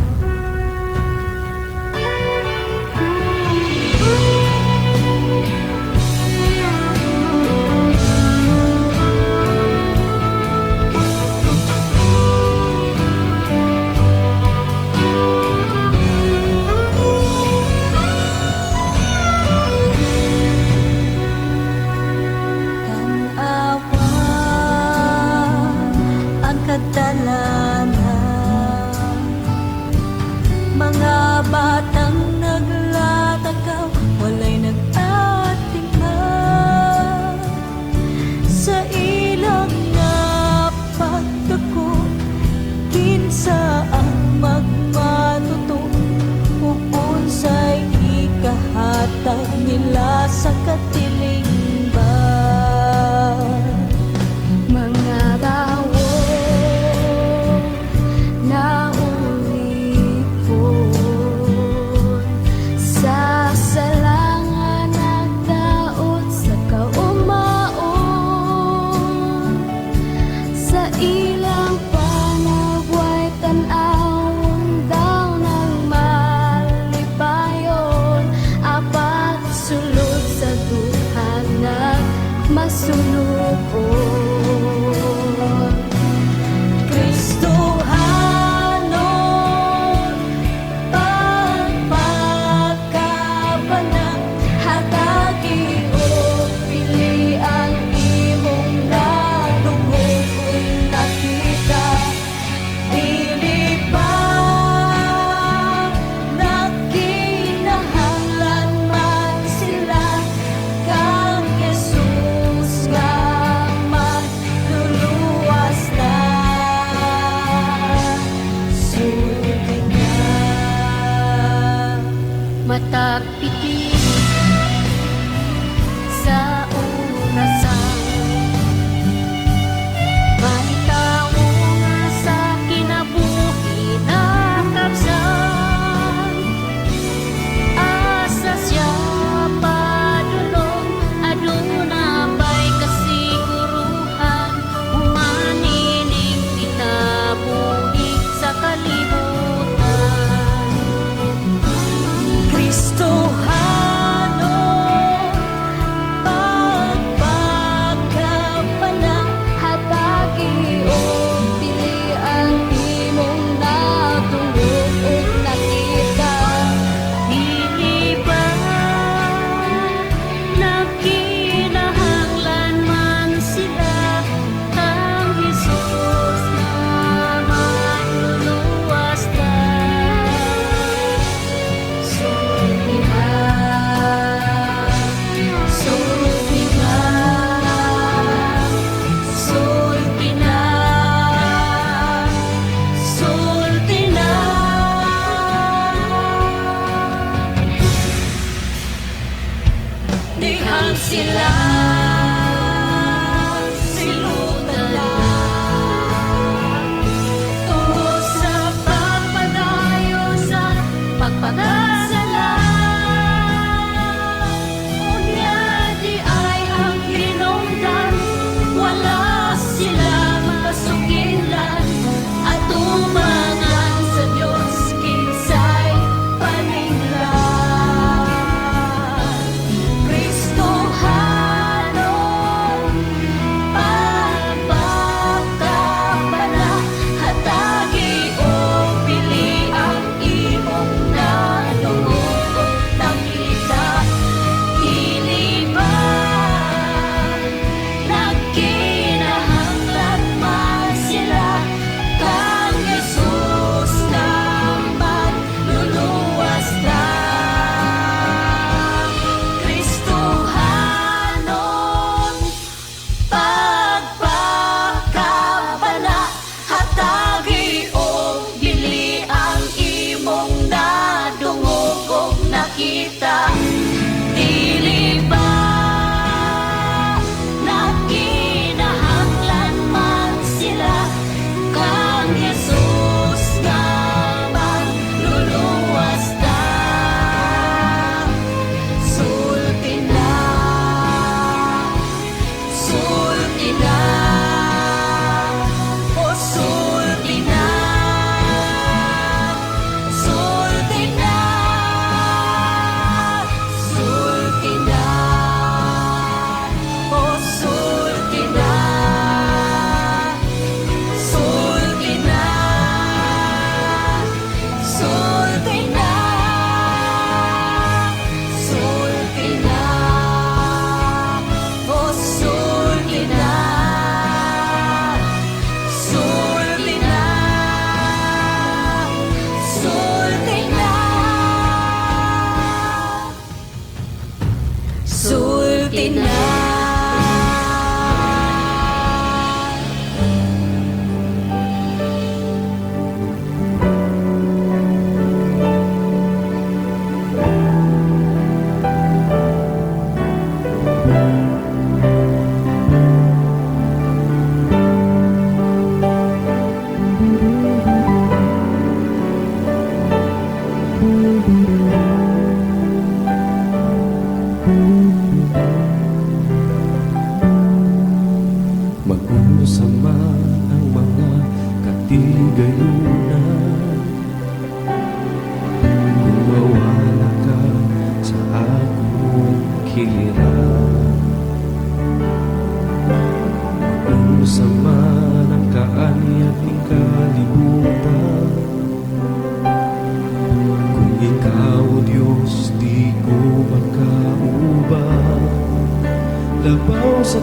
Ang kadalanan, mga batang naglatakaw, walay nag-atingan sa ilang napagdako, kinsa ang magmatuto ug unsay ikahatag nila sa katilingban. Mga bawo na ulipon sa salangan nagdaot sa kaumaon, sa ilang panagway tan-awon daw ng malipayon, apat sulod sa dulo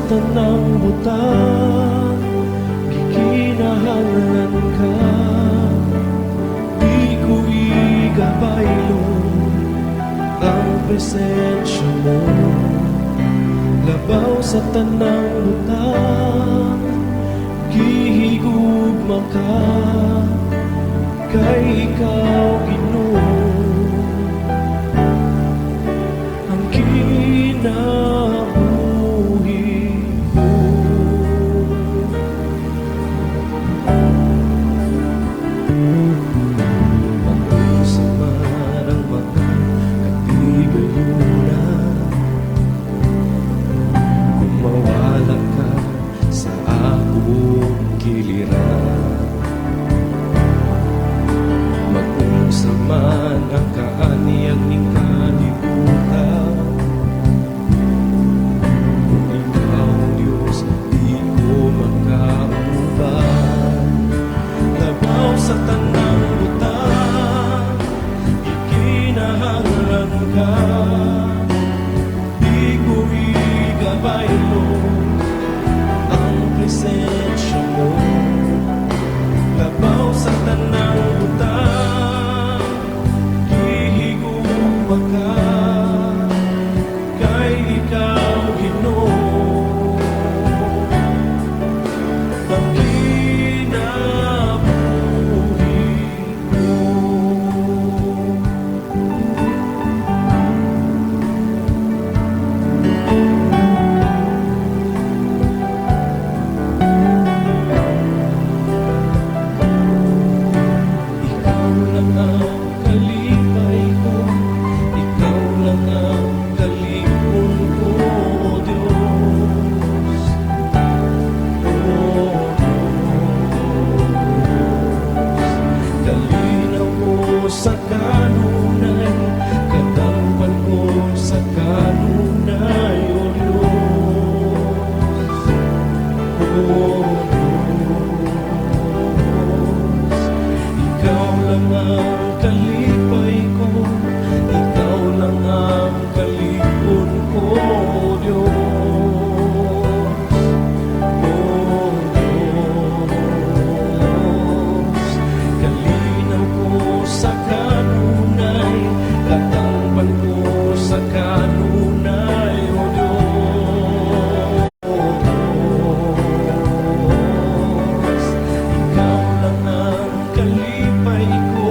tanang butang gikinahanglan ka, di ko igabaylo ang presensya mo. Labaw sa tanang butang gihigugma ka, kay ikaw Ginoo ang kinabuhi ko. Pagod sa marang mga katigayunan, kung mawala ka sa akong giliran, mag-unsa man ang kaaniyang ning kalibutan, kung ikaw Diyos di ko makauban. Labaw sa tanang butang ikinahanglan ka, di ko igabaylo ang presensya mo. Labaw sa tanang butang gihigugma ka, kay ikaw Ginoo ang kinabuhi ko. Ikaw lang ang kalipay ko, ikaw lang ang kalipon ko, Diyos. Kalinaw ko sa kanunay, katampan ko sa kanunay, O Diyos. Ikaw lang ang kalipay ko, ikaw lang ang kalipon ko, Diyos. Kalinaw ko sa kanunay, katampan ko sa kanunay, O Diyos. Ikaw lang ang kalipay ko,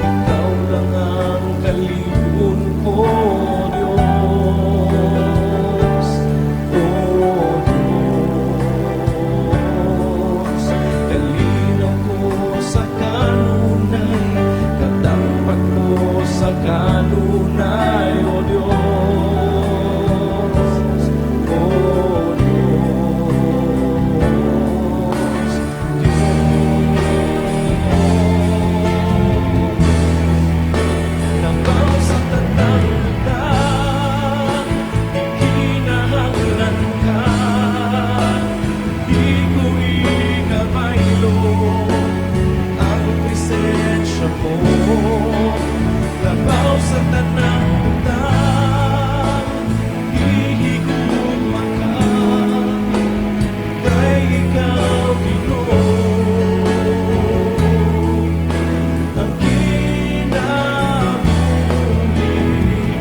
ikaw lang ang kalipon ko, Diyos. Diyos, kalinaw ko sa kanunay, katampan ko sa kanunay, O Diyos. Labaw sa tanang butang ikinahanglan ka, di ko igabaylo ang presensya mo. Labaw sa tanang butang gihigugma ka, kay ikaw Ginoo ang kinabuhi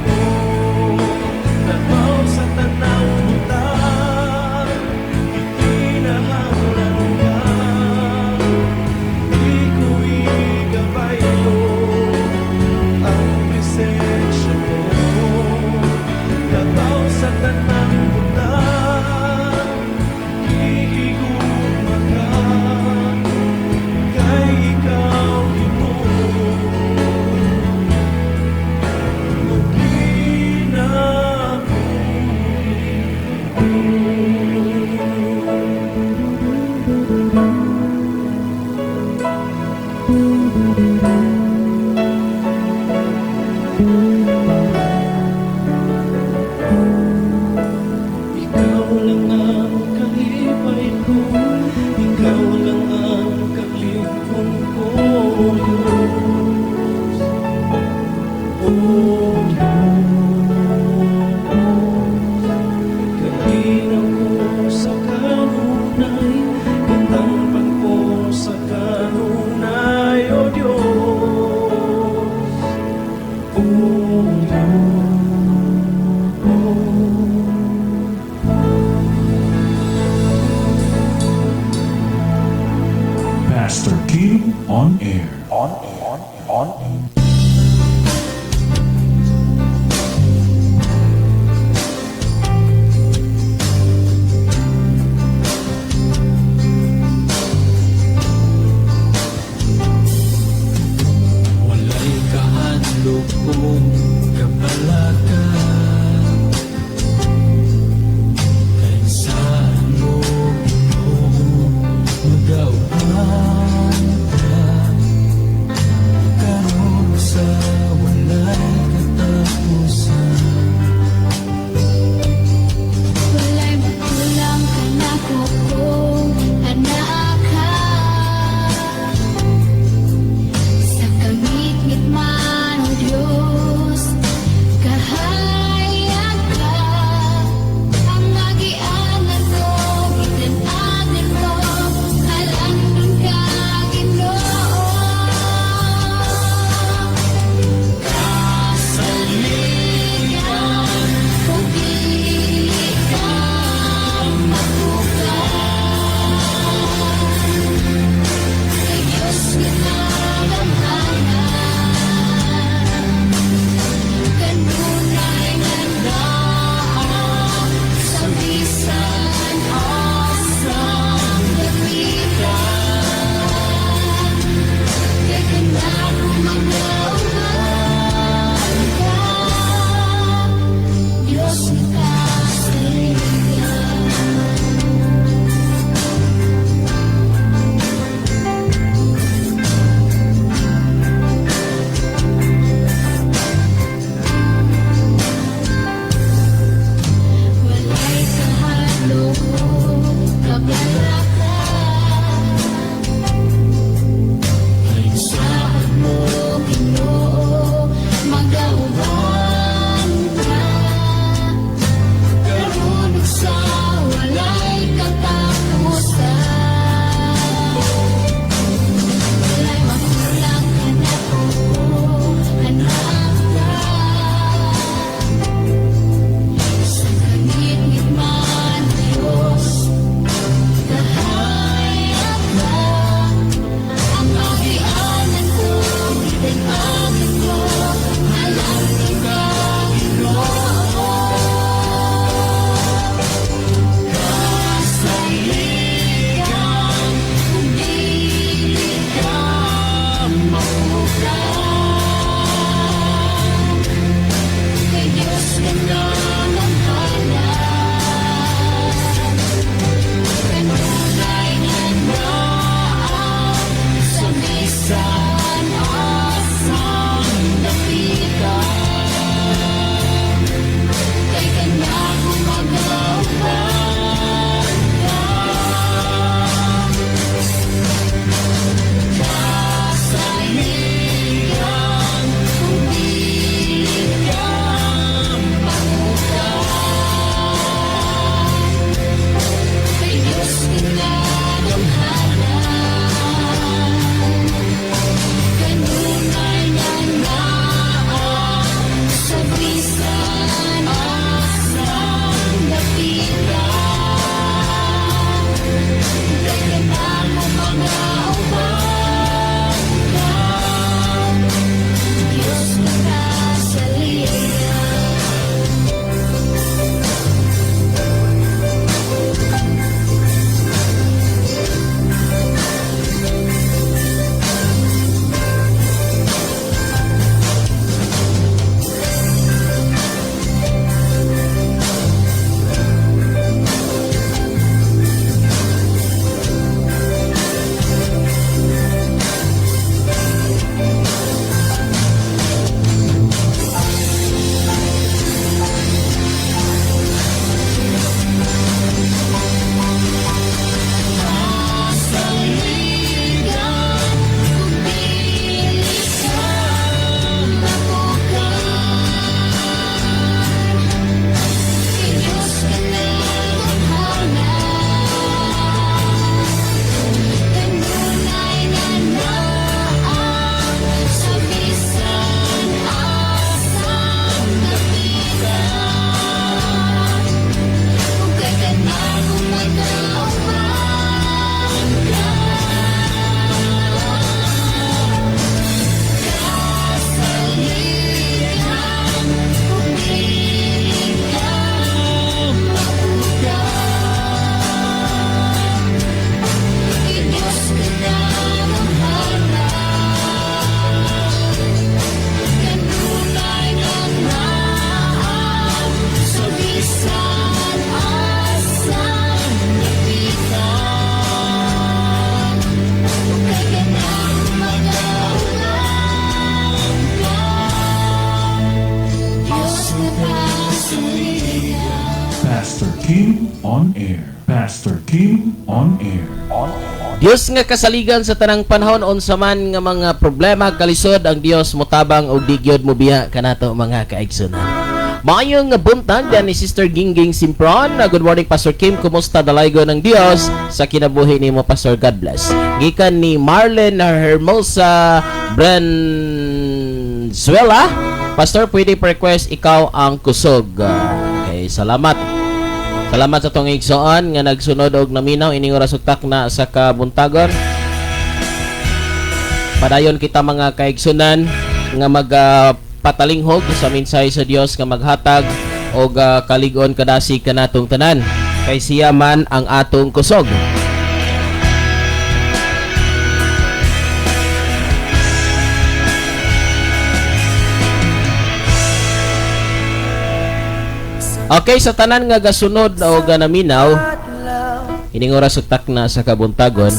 ko. Labaw sa tanang butang ikinahanglan ka, di ko igabaylo ang presensya mo. Labaw sa tanang butang gihigugma ka, kay ikaw Ginoo ang Ikaw lang ang kalipay ko, ikaw lang ang kalipon ko, Diyos. O Diyos, kalinaw ko Pastor Kim on air. Walay kahandog kong kabalakan. Kahit saan mo magauhan ka. Karoon on air. Pastor Kim on air. Dios nga kasaligan sa tanang panahon unsa man nga mga problema kalisod ang Dios motabang og di gyud mobiya kanato mga kaigsunan. Maayong nga buntag diyan ni Sister Gingging Simpron. Good morning Pastor Kim, kumusta dalaygo ng Dios sa kinabuhi nimo Pastor? God bless. Gikan ni Marlene Hermosa Branzuela. Pastor, pwede request ikaw ang kusog. Okay, salamat. Salamat sa tong igsoon nga nagsunod og naminaw ining oras ug na sa kabuntagon. Padayon kita mga kaigsunan nga patalinghog sa mensahe sa Dios nga maghatag og kalig-on kadasi kanatong tanan. Kay siya man ang atong kusog. Okay, sa tanan nga gasunod o ganaminaw ining oras ug na sa kabuntagon,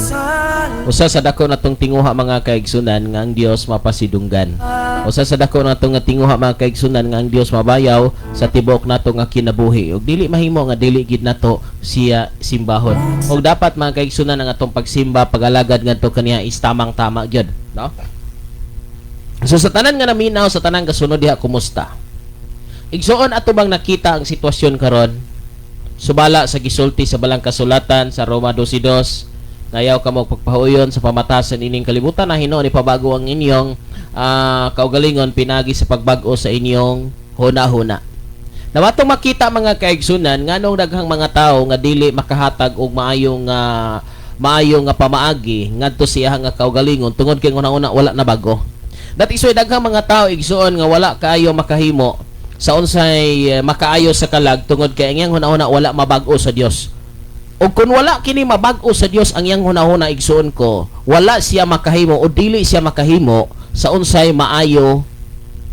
usa sa dako natong tinguha mga kaigsunan nga ang Dios mapasidunggan. Usa sa dako natong tinguha mga kaigsunan nga ang Dios mabayaw sa tibok nato nga kinabuhi. Ug dili mahimo nga dili gid nato siya simbahon. Ug dapat mga kaigsunan ang atong pagsimba, pagalagad ngadto kaniya is tamang-tama gyud, no? So sa tanan nga naminaw, sa tanan gasunod diha, kumusta? Igsoon ato bang nakita ang sitwasyon karon? Subala sa gisulti sa balang kasulatan sa Roma 12:2, ngayaw ka mo pagpahuyon sa pamatasan ining kalibutan na hinuon ipabago ang inyong kaugalingon pinagi sa pagbago sa inyong huna-huna. Nawatong makita mga kaigsunan nganong daghang mga tawo nga dili makahatag og maayong nga pamaagi ngadto siya nga kaugalingon tungod kay una-una wala na bago. That is why daghang mga tawo igsuon nga wala kaayo makahimo sa unsay makaayo sa kalag tungod kay ang iyang hunahuna wala mabag-o sa Dios. O kung wala kini mabag-o sa Dios ang iyang hunahuna, igsuon ko, wala siya makahimo o dili siya makahimo sa unsay maayo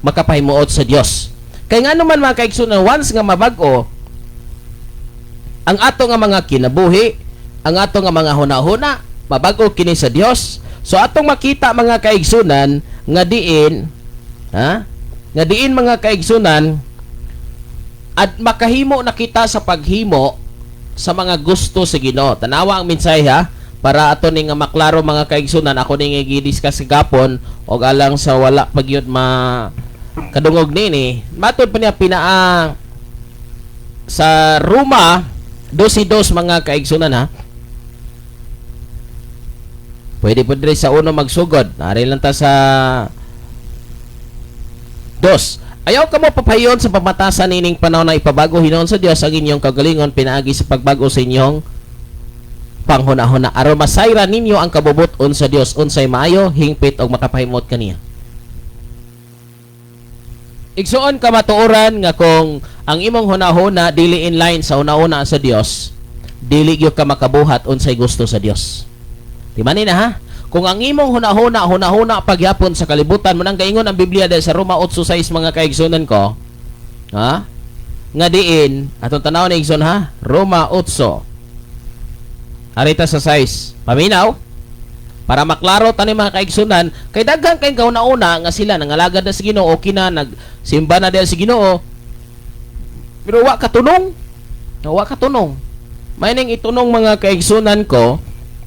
makapahimuot sa Dios. Kay nga naman mga kaigsunan, once nga mabag-o ang ato nga mga kinabuhi, ang ato nga mga hunahuna, mabag-o kini sa Dios. So atong makita mga kaigsunan nga diin, nga diin mga kaigsunan at makahimo na kita sa paghimo sa mga gusto sa Ginoo. Tanawa ang mensahe para ato ning nga maklaro mga kaigsunan. Ako ning gi-discuss gapon og alang sa wala pagyud kadungog nini. Matud pa niya sa Roma 12:2 mga kaigsunan Pwede po dire sa uno magsugod. Ari lang ta sa 2. Ayaw ka mo papayon sa pamatasan nining panahon na ipabago hinuon sa Dios ang inyong kagalingon pinaagi sa pagbago sa inyong panghuna-huna. Aron masayra ninyo ang kabubuton sa Dios unsay maayo, hingpit og makapahimot kaniya. Igsuon ka matuoran nga kung ang imong hunahuna dili in line sa una-una sa Dios, dili gyud ka makabuhat unsay gusto sa Dios. Di man na Kung ang imong hunahuna pagyapon sa kalibutan mo nang kaingon ang Biblia dahil sa Roma 8:6 mga kaigsunan ko, nga diin atong tanaw na igsoon Roma 8. Arita sa 6. Paminaw para maklaro tani mga kaigsunan kay daghang kay kauna-una nga sila nangalagad na sa Ginoo, kina nagsimba na dahil sa Ginoo. Pero wa katunong. May ning itunong mga kaigsunan ko.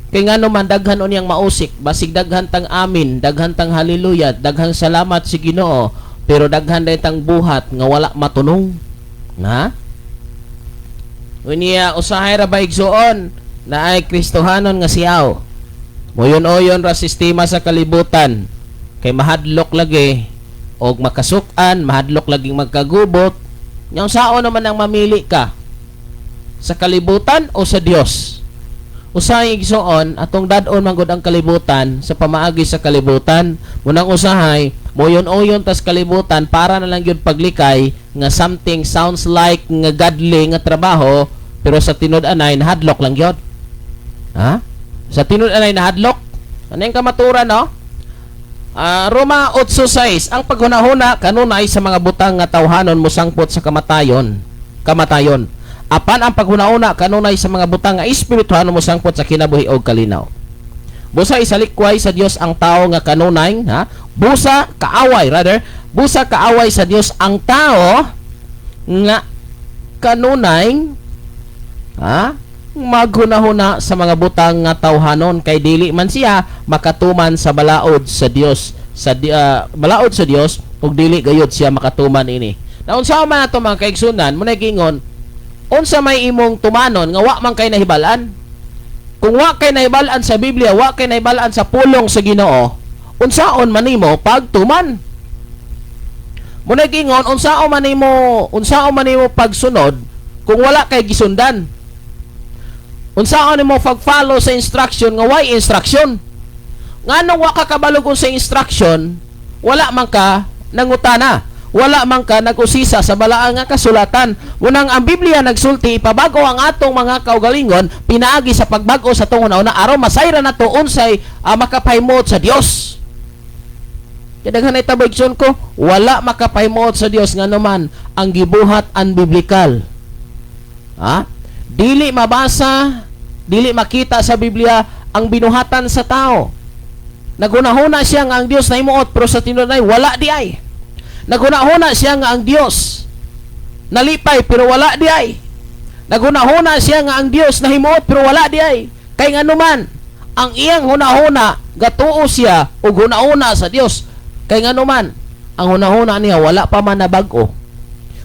Kay nga naman daghan unyang mausik, basig daghan tang amin, daghan tang haleluya, daghang salamat si Ginoo, pero daghan day tang buhat nga wala matunong. Unya usahay ra ba igsuon na ay Kristohanon nga siyaw. Moyon-oyon ra sistema sa kalibutan kay mahadlok lagi og makasukan, mahadlok laging magkagubot. Nya sao naman ang mamili ka? Sa kalibutan o sa Dios? Usahay igsoon atong dadon manggod ang kalibutan sa pamaagi sa kalibutan. Munang usahay moyon-oyon tas kalibutan para na lang gyud paglikay nga something sounds like nga godly nga trabaho pero sa tinud-anay nahadlok lang gyud. Sa tinud-anay nahadlok. Ano yung kamaturan Roma 8:6 ang paghunahuna kanunay sa mga butang nga tawhanon mosangpot sa kamatayon. Apan ang paghuna-una kanunay sa mga butang nga espirituhan mo sangpot sa kinabuhi og kalinaw. Busa isalikway sa Dios ang tao nga kanunay, busa kaaway sa Dios ang tao nga kanunay Ha? Maghuna-huna sa mga butang nga tawhanon kay dili man siya makatuman sa balaod sa Dios balaod sa Dios ug dili gayud siya makatuman ini. Na unsa man ato mga kaigsunan mo nagingon unsa may imong tumanon nga wa man kay nahibalan. Kung wa kay nahibalan sa Biblia, wa kay nahibalan sa pulong sa Ginoo, unsaon man nimo pagtuman? Mo nagingon unsaon man nimo pagsunod kung wala kay gisundan? Unsaon nimo pag-follow sa instruction nga way instruction? Nganong wa ka kabalo sa instruction, wala man ka nangutana, wala man ka nag-usisa sa balaang nga kasulatan. Munang ang Biblia nagsulti ipabago ang atong mga kaugalingon pinaagi sa pagbago sa tungod na araw masayra nato unsay makapahimot sa Dios. Kadaghan ay tabigson ko, wala makapahimot sa Dios nganuman ang gibuhat unbiblical. Ha? Dili mabasa, dili makita sa Biblia ang binuhatan sa tao. Nagunahuna siya nga ang Dios na himuot pero sa tinunay wala di ay. Nagunahuna siya nga ang Dios nalipay pero wala di ay. Nagunahuna siya nga ang Dios na himuot pero wala di ay. Kay nganuman ang iyang hunahuna gatuo siya ug hunahuna sa Dios. Kay nganuman ang hunahuna niya wala pa man nabag-o.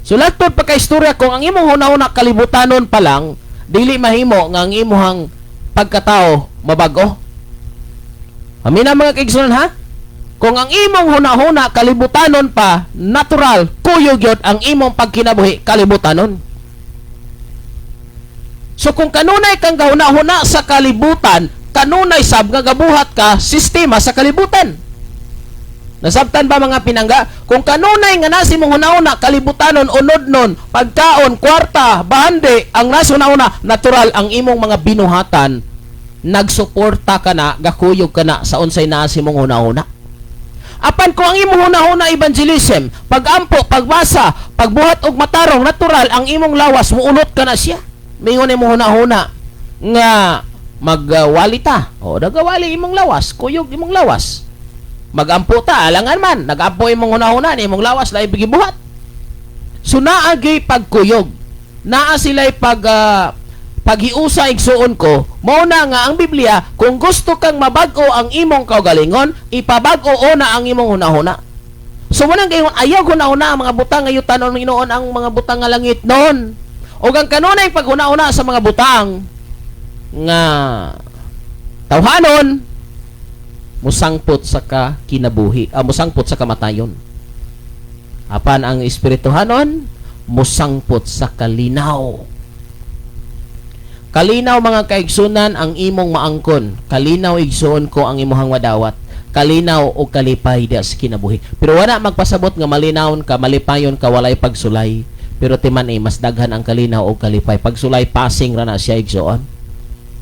So latod pa kay istorya kung ang imong hunahuna kalibutanon pa lang dili mahimo nga ang imong pagkatao mabago. Amina mga kaigsunan ha? Kung ang imong hunahuna kalibutanon pa natural kuyog yun ang imong pagkinabuhi kalibutanon. So kung kanunay kang gahuna-huna sa kalibutan, kanunay sab nga gabuhat ka sistema sa kalibutan. Nasabtan ba mga pinangga? Kung kanunay nga nasi mong hunahuna kalibutanon unod nun, pagkaon, kwarta, bahande, ang nasi hunahuna natural ang imong mga binuhatan, nagsuporta ka na, gakuyog ka na sa unsay nasi mong hunahuna. Apan ko ang imong hunahuna evangelism, pagampo, pagbasa, pagbuhat og matarong natural ang imong lawas muulot ka na siya. Mingon imong hunahuna nga magwali ta. O nagawali imong lawas, kuyog imong lawas. Magampo ta, alangan man, nagampo imong hunahuna ni imong lawas lahi gibuhat. So naagi pagkuyog. Naa sila'y paghiusa igsuon ko, mao na nga ang Biblia, kung gusto kang mabago ang imong kaugalingon, ipabago na ang imong hunahuna. So munang gayon ayaw hunahuna ang mga butang ngayon tanon Ginoo ang mga butang nga langit noon. O ang kanunay paghuna-una sa mga butang nga tawhanon musangpot sa kinabuhi, musangpot sa kamatayon. Apan ang espirituhanon musangpot sa kalinaw. Kalinaw mga kaigsunan ang imong maangkon. Kalinaw igsuon ko ang imong madawat. Kalinaw o kalipay di sa kinabuhi. Pero wala magpasabot nga malinawon ka, malipayon ka, walay pagsulay. Pero timan mas daghan ang kalinaw o kalipay. Pagsulay, passing ra na siya igsuon.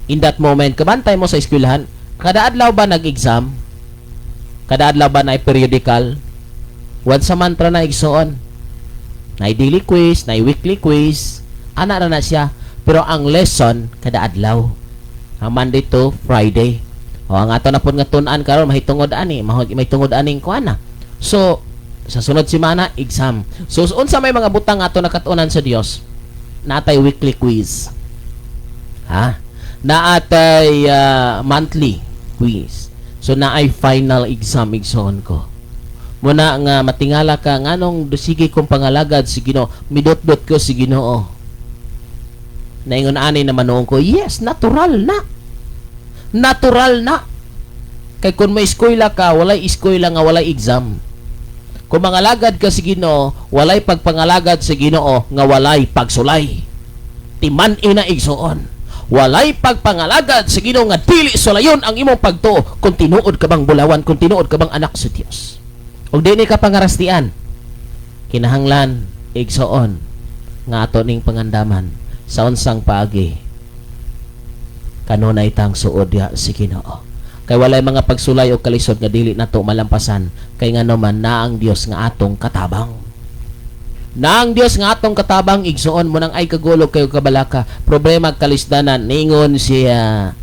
In that moment, kabantay mo sa eskwelahan, kada adlaw ba nag-exam? Kada adlaw ba na periodical? Once a month ra na igsuon. Na daily quiz, na weekly quiz. Ana ra na siya. Pero ang lesson kada adlaw. Monday to Friday. O ang ato na pud nga tun-an karon mahitungod ani, may tungod aning kuana. So sa sunod semana exam. So unsa may mga butang ato nakatunan sa Dios? Natay weekly quiz. Ha? Naatay monthly quiz. So naay final exam igsoon ko. Muna nga matingala ka nganong sige kong pangalagad si Ginoo, midot-dot ko si Ginoo. Naingon ani na manuong ko, yes, natural na. Natural na. Kay kung may eskwela ka, walay eskwela nga walay exam. Kung mangalagad ka si Ginoo, walay pagpangalagad si Ginoo nga walay pagsulay. Timan ina igsuon. Walay pagpangalagad sa Ginoo nga dili sulayon ang imong pagtuo kung tinuod ka bang bulawan, kung tinuod ka bang anak sa Dios. Ug dili ka pangarastian. Kinahanglan igsoon nga ato ning pangandaman sa unsang paagi. Kanunay tang suod diha si Ginoo. Kay walay mga pagsulay o kalisod nga dili nato malampasan kay ngano man na ang Dios nga atong katabang. Na ang Dios nga atong katabang igsuon mo nang ay kagulog kayo kabalaka problema kalisdanan ningon siya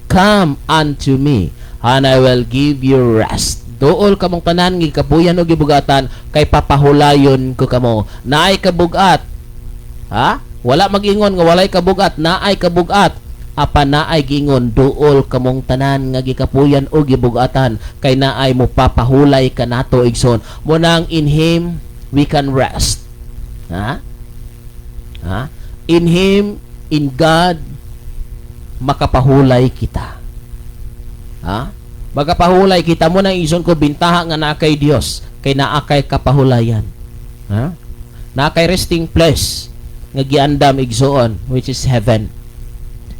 come unto me and I will give you rest. Dool kamong tanan nga kapuyan o gibugatan kay papahulayon ko kamo. Naay kabugat. Ha? Wala mag-ingon nga walay kabugat, naay kabugat. Apan naay giingon duol kamong tanan nga gikapuyan o gibugatan kay naay mo papahulay kanato igsoon. Munang in him we can rest. Ha? Ha? In him, in God, makapahulay kita. Ha? Magapahulay kita mo na igsoon ko bintaha nga na kay Dios kay naa kay kapahulayan. Ha? Na kay resting place nga giandam igsoon which is heaven.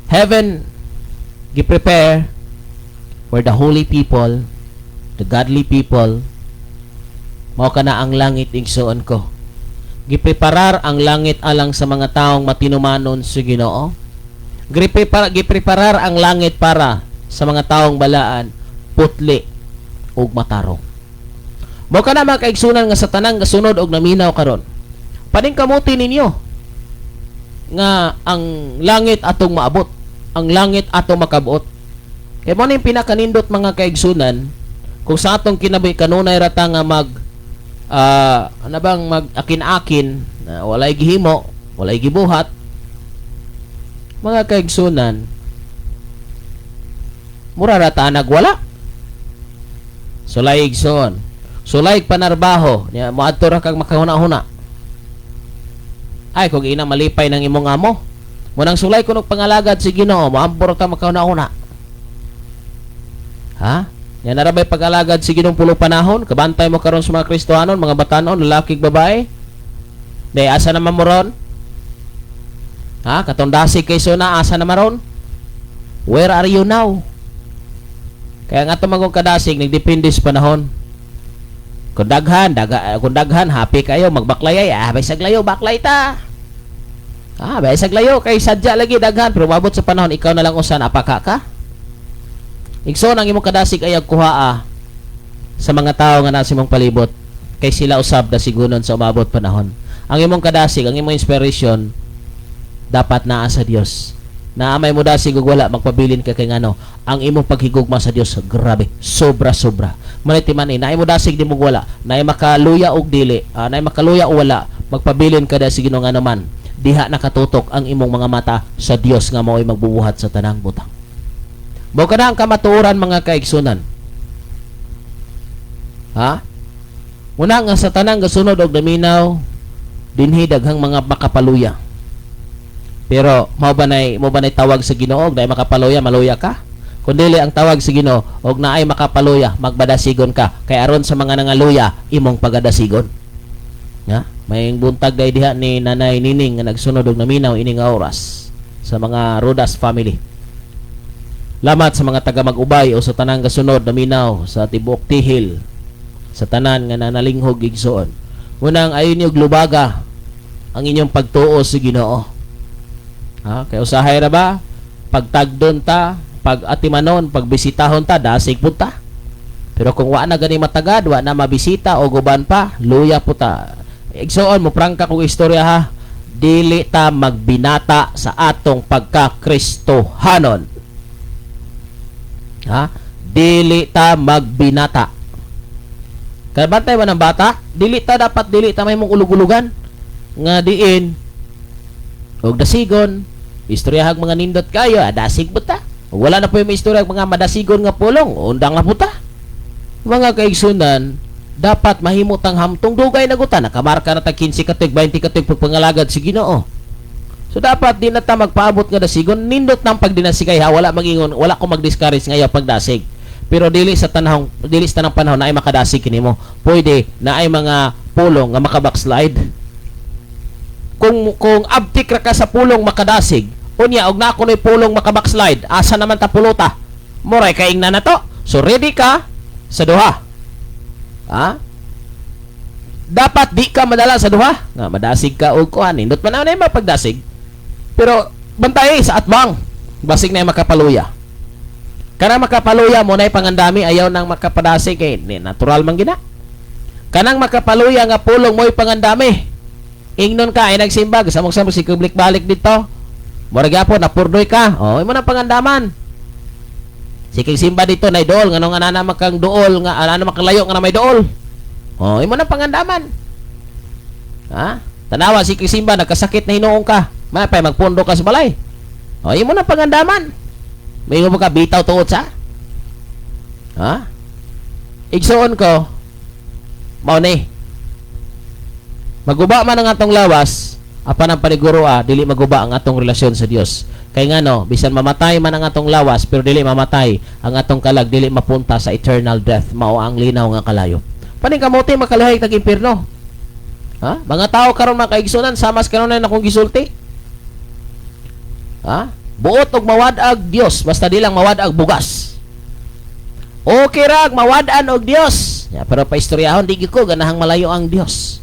Heaven gi-prepare for the holy people, the godly people. Mao kana ang langit igsoon ko. Gipreparar ang langit alang sa mga taong matinumanon sa Ginoo. Gipreparar ang langit para sa mga taong balaan, putli ug matarong. Mao kana mga kaigsunan nga sa tanang gasunod og naminaw karon. Paning kamuti ninyo nga ang langit atong maabot, ang langit atong makabuot. Kay mo ning pinakanindot mga kaigsunan kung sa atong kinabuhi kanunay rata nga mag mag-akin-akin na walay gihimo, walay gibuhat. Mga kaigsunan, mura rata nagwala. Sulay igsoon. Sulay panarbaho, nya moadto ra kag makahuna-huna. Ay kung ina malipay ng imong amo, munang sulay kuno pangalagad si Ginoo, moambor ta makahuna-huna. Ha? Yan narabay pag-alagad si Ginoong pulo panahon, kabantay mo karon sa mga Kristohanon, mga batanon, lalaki babae. Day asa naman mo ron? Ha? Katondasi kay sona asa naman ron? Where are you now? Kaya nga tumagong kadasig nagdepende sa panahon. Kung daghan, happy kayo magbaklay ay, bay saglayo baklay ta. Bay saglayo kay sadya lagi daghan pero mabot sa panahon ikaw na lang usan apaka ka. Igsoon ang imong kadasig ay kuhaa sa mga tao nga nasa imong palibot kay sila usab na sigunon sa umabot panahon. Ang imong kadasig, ang imong inspiration dapat naa sa Dios. Naamay mo dasig ug wala magpabilin ka kay ngano. Ang imong paghigugma sa Dios grabe, sobra-sobra. Maniti man naay mo dasig di mo wala, naay makaluya og dili, naay makaluya o wala, magpabilin ka da sige ngano man. Diha nakatutok ang imong mga mata sa Dios nga mao'y magbubuhat sa tanang butang. Mao kada ang kamatuoran mga kaigsunan. Ha? Una nga sa tanang gasunod og naminaw dinhi daghang mga makapaluya. Pero mao ba nay tawag sa Ginoo dai makapaluya maluya ka? Kundili ang tawag sa Ginoo og naay makapaluya magbadasigon ka kay aron sa mga nangaluya imong pagadasigon. Ya, may buntag day diha ni Nanay Nining nga nagsunod og naminaw ining oras sa mga Rodas family. Lamat sa mga taga Mag-ubay o sa tanang gasunod naminaw sa tibuok Tihil sa tanan nga nanalinghog igsoon. Unang ayon niyo lubaga ang inyong pagtuo sa Ginoo. Ha, kay usahay ra ba pagtagdon ta, pag-atimanon, pagbisitahon ta, dasig pud ta. Pero kung wa na gani matagad, wa na mabisita o guban pa, luya po ta. Igsoon mo prangka kung istorya ha. Dili ta magbinata sa atong pagka-Kristohanon. Ha? Dili ta magbinata. Kaya bantay man ang bata, dili ta may mong ulug-ulugan nga diin og dasigon, istoryahag mga nindot kayo, dasig buta. Wala na po yung istorya mga madasigon nga pulong, undang na buta. Mga kaigsunan, dapat mahimutang hamtong dugay na guta, nakamarka na tag 15 katig, 20 katig pagpangalagad si Ginoo. So dapat di na ta magpaabot nga dasigon, nindot nang pagdinasigay ha, wala magingon, wala ko mag-discourage ngayon pagdasig. Pero dili sa tanang panahon na ay makadasig kini mo. Pwede na ay mga pulong nga makabackslide. Kung abtik ra ka sa pulong makadasig, unya og na kunoy pulong makabackslide, asa naman ta puluta? Moray kaingna na to. So ready ka sa duha. Ha? Dapat di ka madala sa duha. Nga madasig ka og kuan, nindot man na mapagdasig. Pero bantay sa atbang, basig na makapaluya. Kanang makapaluya mo na pangandami ayaw nang makapadasig kay natural man gina. Kanang makapaluya nga pulong mo'y pangandami. Ingnon ka ay nagsimbag sa mong si kublik balik dito. Mura gyapon napurdoy ka. Oh, imo na pangandaman. Sige simba dito na idol ngano nga nana makang duol nga ana makalayo nga na may duol. Oh, imo na pangandaman. Ha? Tanawa si simba nagkasakit na hinuong ka. Mapay magpundo ka sa balay. O, imo na pangandaman. May mo ka bitaw tuot sa? Ha? Igsuon ko, mao ni. Maguba man ang atong lawas, apan ang paniguro dili maguba ang atong relasyon sa Dios. Kay ngano, bisan mamatay man ang atong lawas, pero dili mamatay ang atong kalag, dili mapunta sa eternal death. Mao ang linaw nga kalayo. Paning kamote makalahay tag impierno. Ha? Mga tao karon mga kaigsunan, samas karon na akong gisulti. Ha? Buot og mawadag Dios, basta di lang mawadag bugas. Okay rag mawadan og Dios. Ya, pero paistoryahon di gyud ko ganahang malayo ang Dios.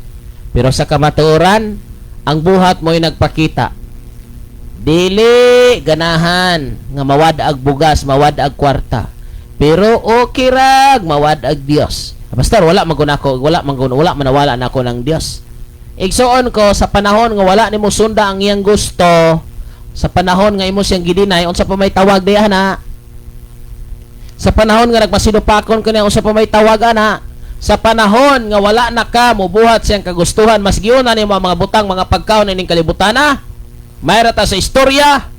Pero sa kamatuoran, ang buhat mo'y nagpakita. Dili ganahan nga mawadag bugas, mawadag kwarta. Pero okay rag mawadag Dios. Basta wala magunako, wala manawala na ako ng Dios. Igsuon ko sa panahon nga wala nimo sunda ang iyang gusto, sa panahon nga imo siyang gidinay, unsa pa may tawag diha na? Sa panahon nga nagmasinupakon ka niya, unsa pa may tawag ana? Sa panahon nga wala na ka mubuhat siyang kagustuhan, mas giuna ni mga butang, mga pagkaon ining kalibutan na. Mayra ta sa istorya.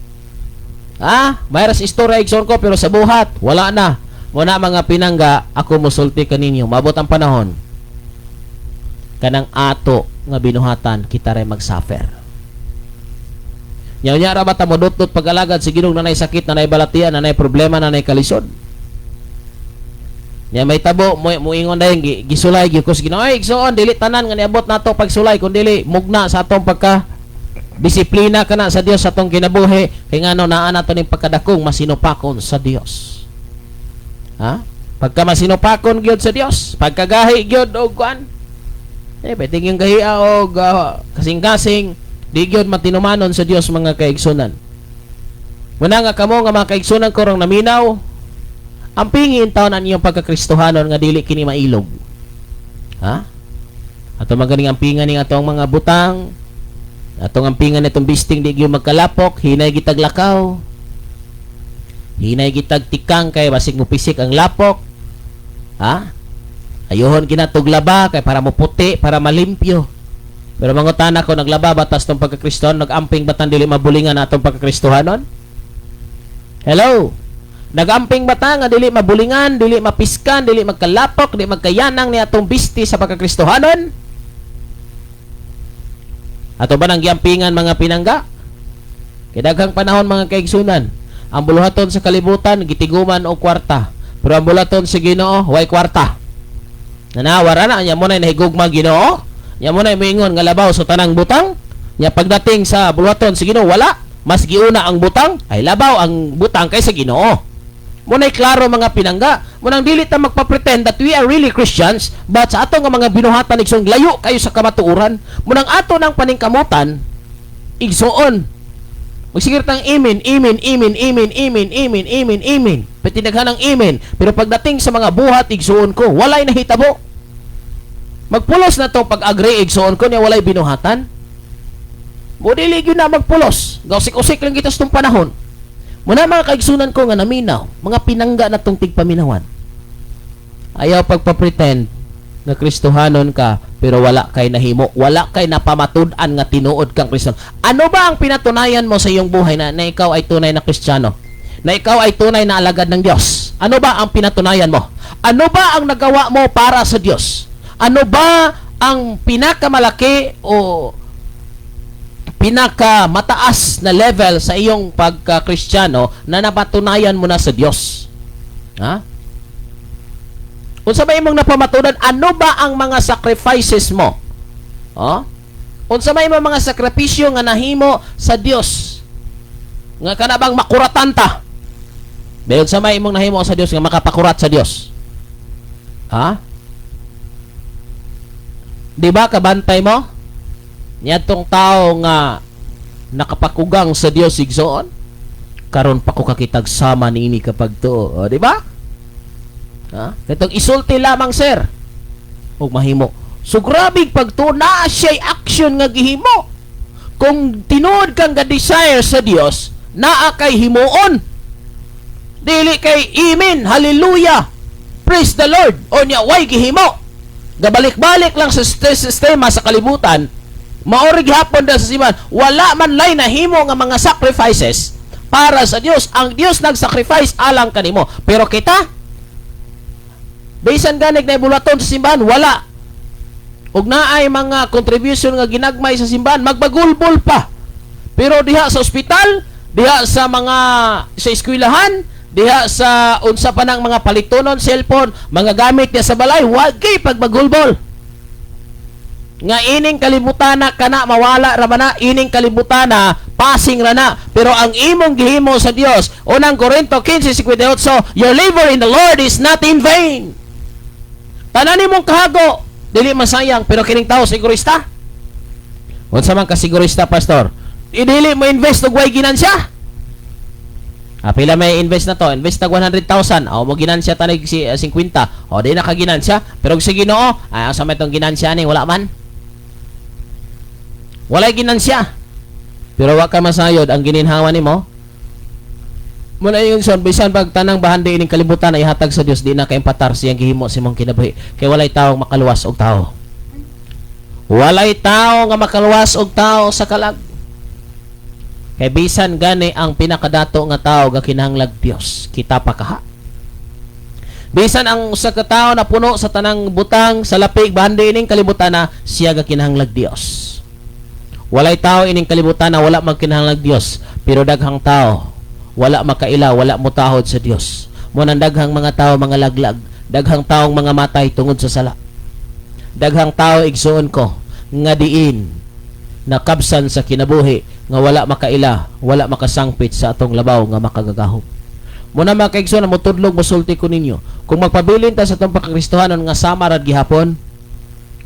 Ha? Mayra sa istorya igsoon ko, pero sa buhat wala na. Muna mga pinangga, ako musulti kaninyo, mabot ang panahon. Kanang ato nga binuhatan, kita rin mag-suffer. Nyaw-nya ra ba ta modot-dot pag-alagad si Ginoo nanay sakit, nanay balatian, nanay problema, nanay kalisod. Nya may tabo mo ingon dayon gisulay gyud ko sa Ginoo. Ay igsoon dili tanan nga niabot nato pagsulay kun dili mugna sa atong pagka disiplina kana sa Dios sa atong kinabuhi, kay ngano naa nato ning pagkadakong masinupakon sa Dios. Ha? Pagka masinupakon gyud sa Dios, pagkagahi gyud og kuan. Pwede yung gahiya og kasing-kasing di gyud matinumanon sa Dios mga kaigsunan. Muna nga kamo nga mga kaigsunan korong naminaw, ang pingin taon ang iyong pagkakristohanon nga dili kini mailog. Ha? Ato maganing ang pingan ning atong mga butang, atong ang pingan nitong bisting di gyud magkalapok, hinay gitag lakaw. Hinay gitag tikang kay basig mo pisik ang lapok. Ha? Ayohon kinatog laba kay para mo puti, para malimpyo. Pero mangutana ko naglaba batas tong pagkakristohan, nagamping batan dili mabulingan atong pagkakristohanon? Hello. Nagamping bata nga dili mabulingan, dili mapiskan, dili magkalapok, dili magkayanang ni atong bisti sa pagkakristohanon? Ato ba nang giampingan mga pinangga? Kidaghang panahon mga kaigsunan, ang buluhaton sa kalibutan gitiguman og kwarta, pero ang buluhaton sa Ginoo way kwarta. Nanawara na nya mo na nahigugma Ginoo, nya mo na moingon nga labaw sa tanang butang, nya pagdating sa buluhaton sa Ginoo wala, mas giuna ang butang, ay labaw ang butang kaysa Ginoo. Muna'y klaro mga pinangga, munang dili ta magpa-pretend that we are really Christians, but sa ato nga mga binuhatan igsoon layo kayo sa kamatuoran, munang ato ng paningkamutan igsoon. Magsigir tang amen, amen, amen, amen, amen, amen, amen, amen. Patinaghan ng amen, pero pagdating sa mga buhat igsoon ko, walay nahitabo. Magpulos na to pag-agree igsoon ko niya walay binuhatan. Mo dili gyud na magpulos, gausik-usik lang kita sa tong panahon. Muna mga kaigsunan ko nga naminaw, mga pinangga na tong tigpaminawan. Ayaw pagpapretend na Kristohanon ka, pero wala kay nahimo, wala kay napamatud-an nga tinuod kang Kristo. Ano ba ang pinatunayan mo sa iyong buhay na ikaw ay tunay na Kristiyano? Na ikaw ay tunay na alagad ng Diyos? Ano ba ang pinatunayan mo? Ano ba ang nagawa mo para sa Diyos? Ano ba ang pinakamalaki o pinakamataas na level sa iyong pagka-Kristiyano na napatunayan mo na sa Diyos? Ha? Unsa ba imong napamatudan? Ano ba ang mga sacrifices mo? Oh? Unsa ba imong mga sakripisyo nga nahimo sa Dios? Nga kana bang makuratan ta? Dayon sa may imong nahimo sa Dios nga makapakurat sa Dios. Ha? Di ba kabantay mo? Niyadtong tao nga nakapakugang sa Dios igsoon, karon pa ko kakitag sama niini kapag tuo. O, di ba? Ha? Katong isulti lamang sir og mahimo. So grabig pagtuna siya'y action nga gihimo. Kung tinuod kang ga-desire sa Dios, naa kay himuon. Dili kay amen, hallelujah, praise the Lord, o nya way gihimo. Gabalik-balik lang sa sistema sa kalibutan, Maorig hapon da sa simbahan, wala man lay nahimo nga mga sacrifices para sa Dios. Ang Dios nag-sacrifice alang kanimo. Pero kita, bisan ganig na ibulaton sa simbahan, wala. Ug naay mga contribution nga ginagmay sa simbahan, magbagulbol pa. Pero diha sa ospital, diha sa mga sa eskwelahan, diha sa unsa pa ng mga palitonon, cellphone, mga gamit niya sa balay, wag kay pagbagulbol. Nga ining kalibutan na kana mawala ra ba na, ining kalibutan na passing ra na. Pero ang imong gihimo sa Dios, unang Korinto 15:58, your labor in the Lord is not in vain. Tanan nimong kahago, dili masayang, pero kining tao sigurista. Unsa man ka sigurista, pastor? Idili mo invest og way ginansya. Pila may invest na to? Invest tag 100,000. O mo ginansya tanig 50. O di na ka ginansya. Pero sa Ginoo, ay asa may tong ginansya ni wala man. Walay ginansya. Pero wa ka masayod ang gininhawa nimo. Muna yung son, bisan pag tanang bahandi ining kalibutan na ihatag sa Dios, di na kaimpatar siyang gihimo si mong kinabuhi. Kay walay taong makaluwas og tao. Walay tao nga makaluwas og tao sa kalag. Kay bisan gani ang pinakadato nga tao nga kinahanglag Dios, kita pa kaha. Bisan ang usa ka tawo na puno sa tanang butang sa lapig bahandi ining kalibutan na siya ga kinahanglag Dios. Walay tao ining kalibutan na wala magkinahanglag Dios, pero daghang tao wala makaila, wala mutahod sa Dios. Mo nang daghang mga tao mga laglag, daghang taong mga matay tungod sa sala. Daghang tao igsuon ko nga diin nakabsan sa kinabuhi nga wala makaila, wala makasangpit sa atong labaw nga makagagahom. Muna mga kaigsoon na mutudlog mosulti ko ninyo, kung magpabilin ta sa atong pakakristohanon nga sama rad gihapon,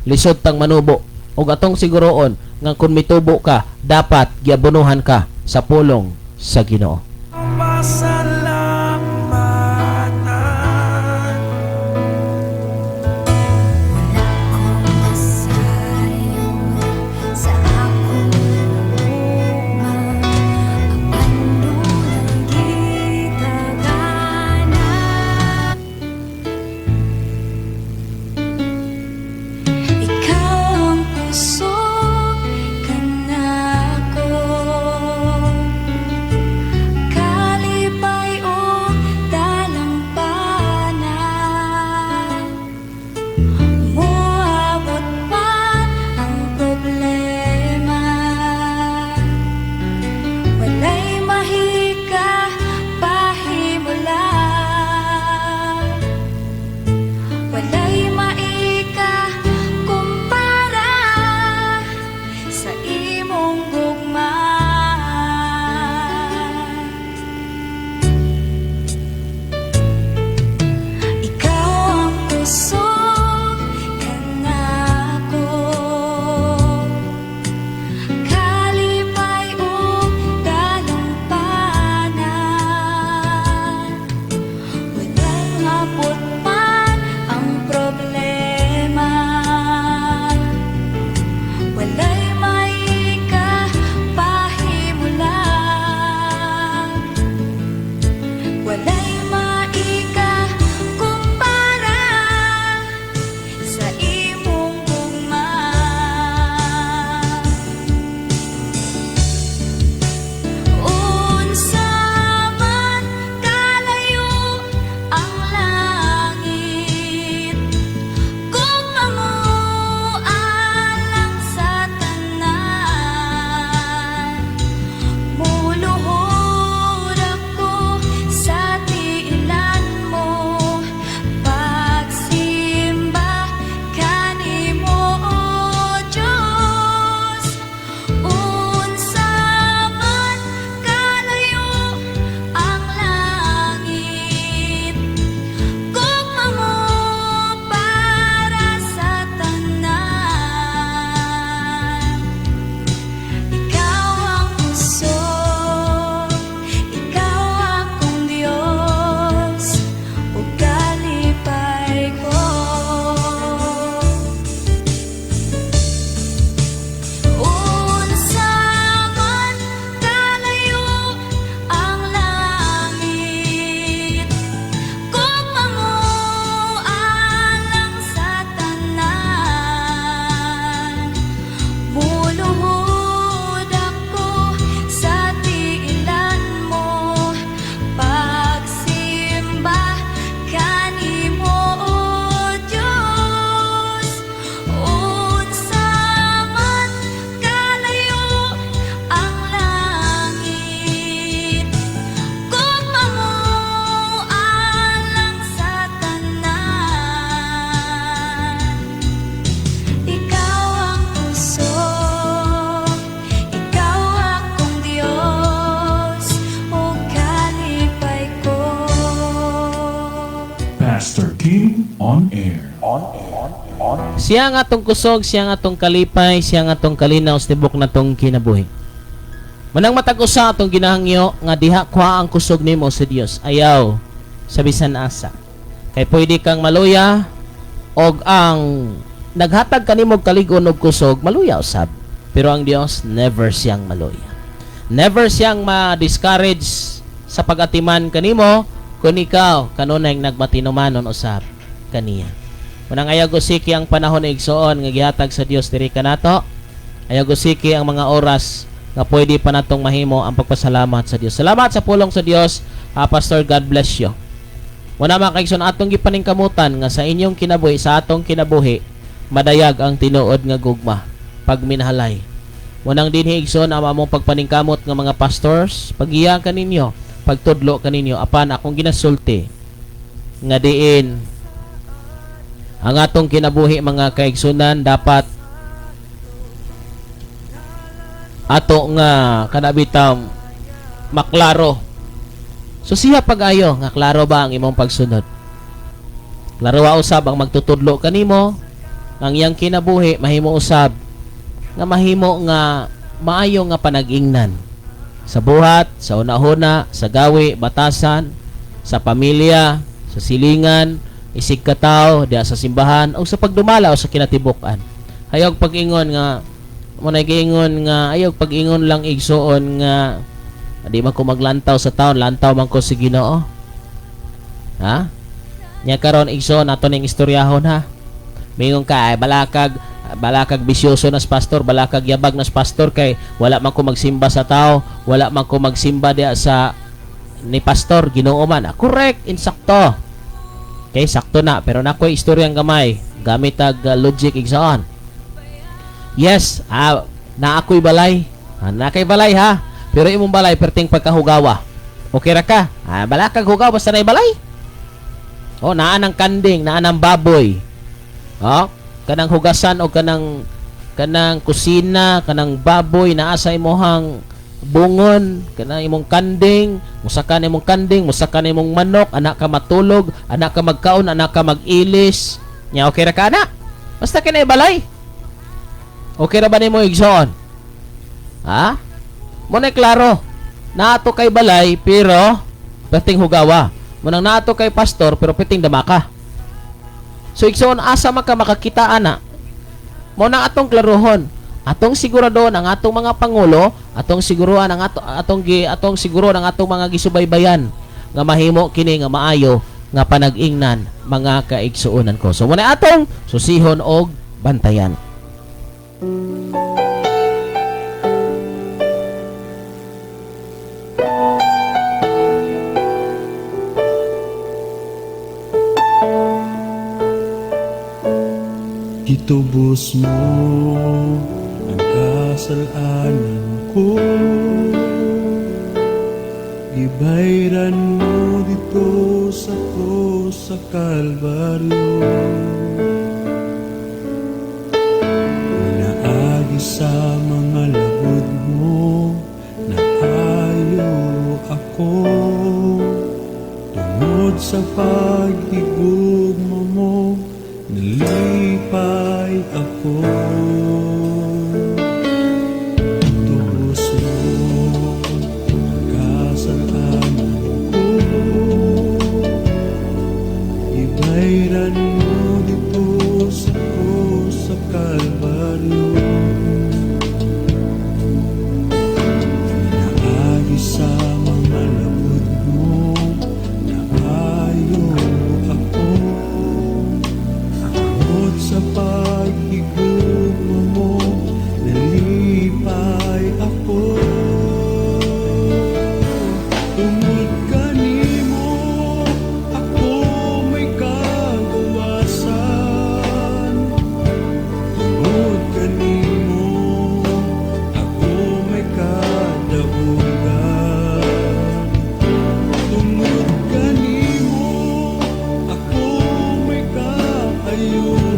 lisod tang manubo. O atong siguroon nga kung mitubo ka, dapat giabunuhan ka sa pulong sa Ginoo. Sa akong luma, abando ng gitagana. Ikaw ang puso kanako, kalipay o dalampanan. Moabot pa ang problema, walay mahika pahimulan, walay maika kumpara sa imong gugma. Ikaw ang puso kanako, kalipay o dalampanan, walang abot man ang problema. Siya nga atong kusog, siya nga atong kalipay, siya nga atong kalinaw sa tibok na tong kinabuhi. Manang matag usa atong ginahangyo nga diha kuha ang kusog nimo sa Dios. Ayaw sa bisan asa. Kay pwede kang maluya og ang naghatag kanimo kaligon og kusog maluya usab. Pero ang Dios never siyang maluya. Never siyang ma-discourage sa pag-atiman kanimo kung ikaw kanunay nagmatinumanon usab kaniya. Unang ayaw gusiki ang panahon na igsoon nga gihatag sa Dios diri kanato. Ayaw gusiki ang mga oras nga pwede pa natong mahimo ang pagpasalamat sa Dios. Salamat sa pulong sa Dios, Pastor, God bless you. Muna mga kaigsoon, atong gipaningkamutan nga sa inyong kinabuhi, sa atong kinabuhi, madayag ang tinuod nga gugma, pagminahalay. Munang dinhi igsoon ang among pagpaningkamot nga mga pastors, pagiya kaninyo, pagtudlo kaninyo, apan akong ginasulti nga diin ang atong kinabuhi mga kaigsunan dapat ato nga kanabitang maklaro. So siya pag-ayo nga klaro ba ang imong pagsunod? Klaro wa usab ang magtutudlo kanimo ang iyang kinabuhi mahimo usab nga mahimo nga maayo nga panag-ingnan sa buhat, sa una-una, sa gawi, batasan, sa pamilya, sa silingan, isig kataw, diya sa simbahan o sa pagdumala o sa kinatibukan. Ayog pag-ingon nga muna giingon nga ayog pag-ingon lang igsoon nga di man ko maglantaw sa taon, lantaw man ko sa Ginoo. Ha? Nya karon igsoon ato ning istoryahon ha. Mingon ka ay balakag bisyoso nas pastor, balakag yabag nas pastor kay wala man ko magsimba sa tao, wala man ko magsimba diya sa ni pastor Ginoo man. Correct, insakto. Okay, sakto na. Pero nakoy istoryang gamay. Gamit ag logic igsoon. Yes, na ako'y balay. Na kay balay ha. Pero imong balay perting pagkahugawa. Okay ra ka? Balakag hugaw basta na balay. Oh, naa ng kanding, naa ng baboy. Oh, kanang hugasan o kanang kusina, kanang baboy naa sa imong bungon, kanang imong kanding, musakan imong kanding, musakan imong manok, anak ka matulog, anak ka magkaon, anak ka mag-ilis. Nya okay ra ka na? Basta kinay balay. Okay ra ba nimo igsoon? Ha? Mo na klaro. Naato kay balay pero perting hugawa. Munang naato kay pastor pero perting damaka. So igsoon asa man ka makakita ana? Mo na atong klarohon. Atong sigurado ang atong mga pangulo, atong siguruan ang atong siguro ang atong mga gisubaybayan nga mahimo kini nga maayo nga panag-ingnan mga kaigsuonan ko. So muna atong susihon og bantayan. Itubos mo ang kasalanan ko, ibayran mo dito sa krus sa Kalbaryo. Naagi sa mga labod mo, naayo ako, tungod sa paghigugma mo, nalipay ako. Tubos mo ang kasalanan ko, ibayran mo dito sa krus sa Kalbaryo. Naagi sa mga labod mo, naayo ako, sa paghigugma mo, nalipay ako. Tungod kanimo, ako may kagawasan. Tungod kanimo, ako may kadabugan. Tungod kanimo, ako may kaayuhan.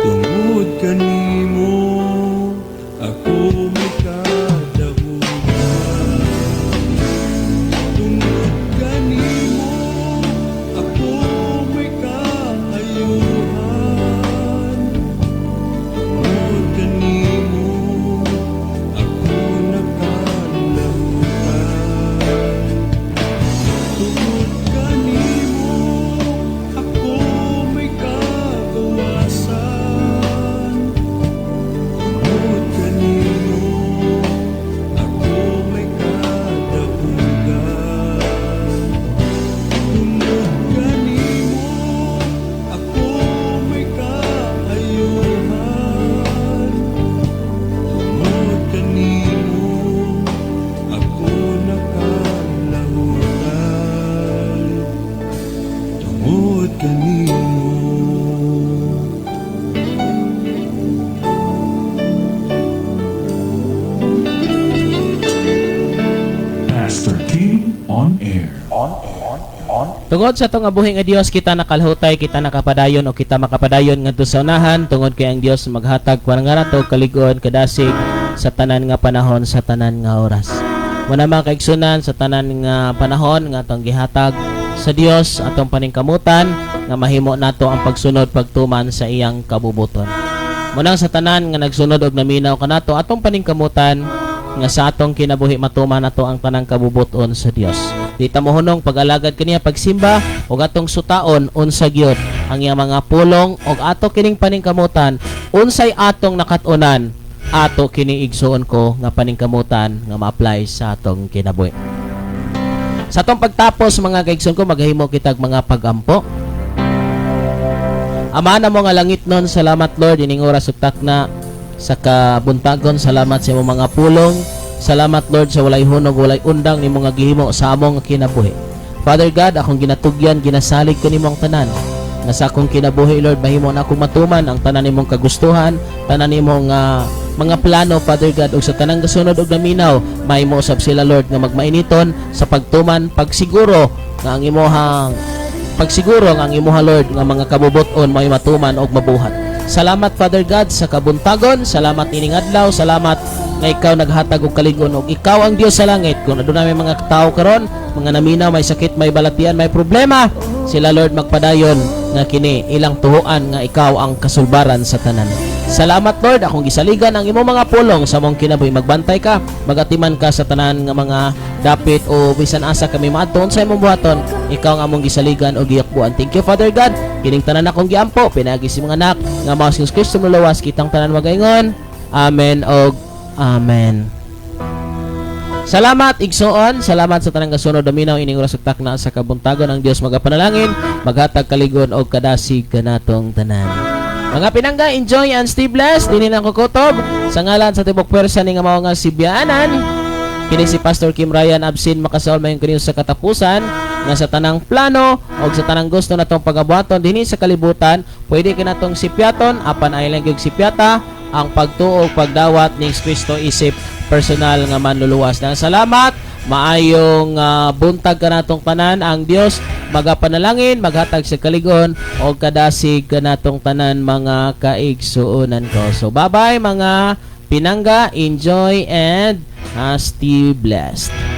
Tungod kanimo ako may kadahugan. Tungod kanimo ako may kaayuhan. Tungod kanimo ako nakalamutan. Tungod kanimo ako may kagawasan. Tungod kanimo ako may kadahugan. Tungod kanimo ako may kaayuhan. Tungod kanimo ako nakalamutan. Tungod kanimo. Pastor King on air. Tungod sa itong abuhi nga Dios, kita nakalhutay, kita nakapadayon o kita makapadayon ngadto sa unahan, tungod kay ang Dios maghatag nga nato kaligon kadasig sa tanan nga panahon, sa tanan nga oras. Muna mga kaigsunan, sa tanan nga panahon nga atong gihatag sa Dios, atong paningkamutan nga mahimo nato ang pagsunod pagtuman sa iyang kabubuton. Munang sa tanan nga nagsunod og naminaw kanato atong paningkamutan nga sa atong kinabuhi matuman nato ang tanang kabubuton sa Dios. Di ta mohunong pag-alagad kaniya pagsimba ug atong sutaon unsa gyud ang iyang mga pulong ug ato kining paningkamutan unsay atong nakatunan ato kini igsuon ko nga paningkamutan nga ma-apply sa atong kinabuhi. Sa atong pagtapos mga kaigsoon ko, maghahimo kitag mga pagampo. Ama na mo nga langit nun, salamat Lord ining oras ug takna sa kabuntagon, salamat sa imong mga pulong. Salamat Lord sa walay hunog, walay undang nimo nga gihimo sa among kinabuhi. Father God, akong ginatugyan, ginasalig ko nimong tanan. Nga sa akong kinabuhi Lord, mahimo na akong matuman ang tanan nimong kagustuhan, tanan nimong mga plano Father God, ug sa tanang gasunod ug naminaw, mahimo usab sila Lord nga magmainiton sa pagtuman, pagsiguro nga ang imuhang Lord nga mga kabubuton may matuman og mabuhat. Salamat Father God sa kabuntagon, salamat ining adlaw, salamat nga ikaw naghatag og kaligon og ikaw ang Dios sa langit. Kung aduna may mga tao karon, mga naminaw, may sakit, may balatian, may problema, sila Lord magpadayon nga kini ilang tuhuan nga ikaw ang kasulbaran sa tanan. Salamat Lord, akong gisaligan ang imong mga pulong sa mong kinabuhi. Magbantay ka, magatiman ka sa tanan nga mga dapit o bisan asa kami maadton sa imong buhaton. Ikaw ang among gisaligan o giyakbuan. Thank you Father God, kining tanan akong giampo, pinagi si mga anak nga mga Jesus Kristo mulawas kitang tanan magaingon. Amen og Amen. Salamat igsoon, salamat sa tanang kasunod daminaw ining oras ug takna sa kabuntagon ang Dios magapanalangin, maghatag kaligon og kadasig kanatong tanan. Mga pinangga, enjoy and stay blessed. Dili lang kukutob sa ngalan sa tibok pwersa ni nga mao nga Sibianan. Kini si Pastor Kim Ryan absin makasaol mayon kini sa katapusan nga sa tanang plano o sa tanang gusto natong pagabuhaton dinhi sa kalibutan, pwede kinatong sipyaton apan ay lang gyud sipyata ang pagtuo pagdawat ni Kristo isip personal nga manluluwas. Nang salamat, maayong buntag kanatong tanan ang Dios magapanalangin, maghatag sa kaligon o kadasig kanatong tanan mga kaigsuonan ko. So bye-bye mga pinangga, enjoy and stay blessed.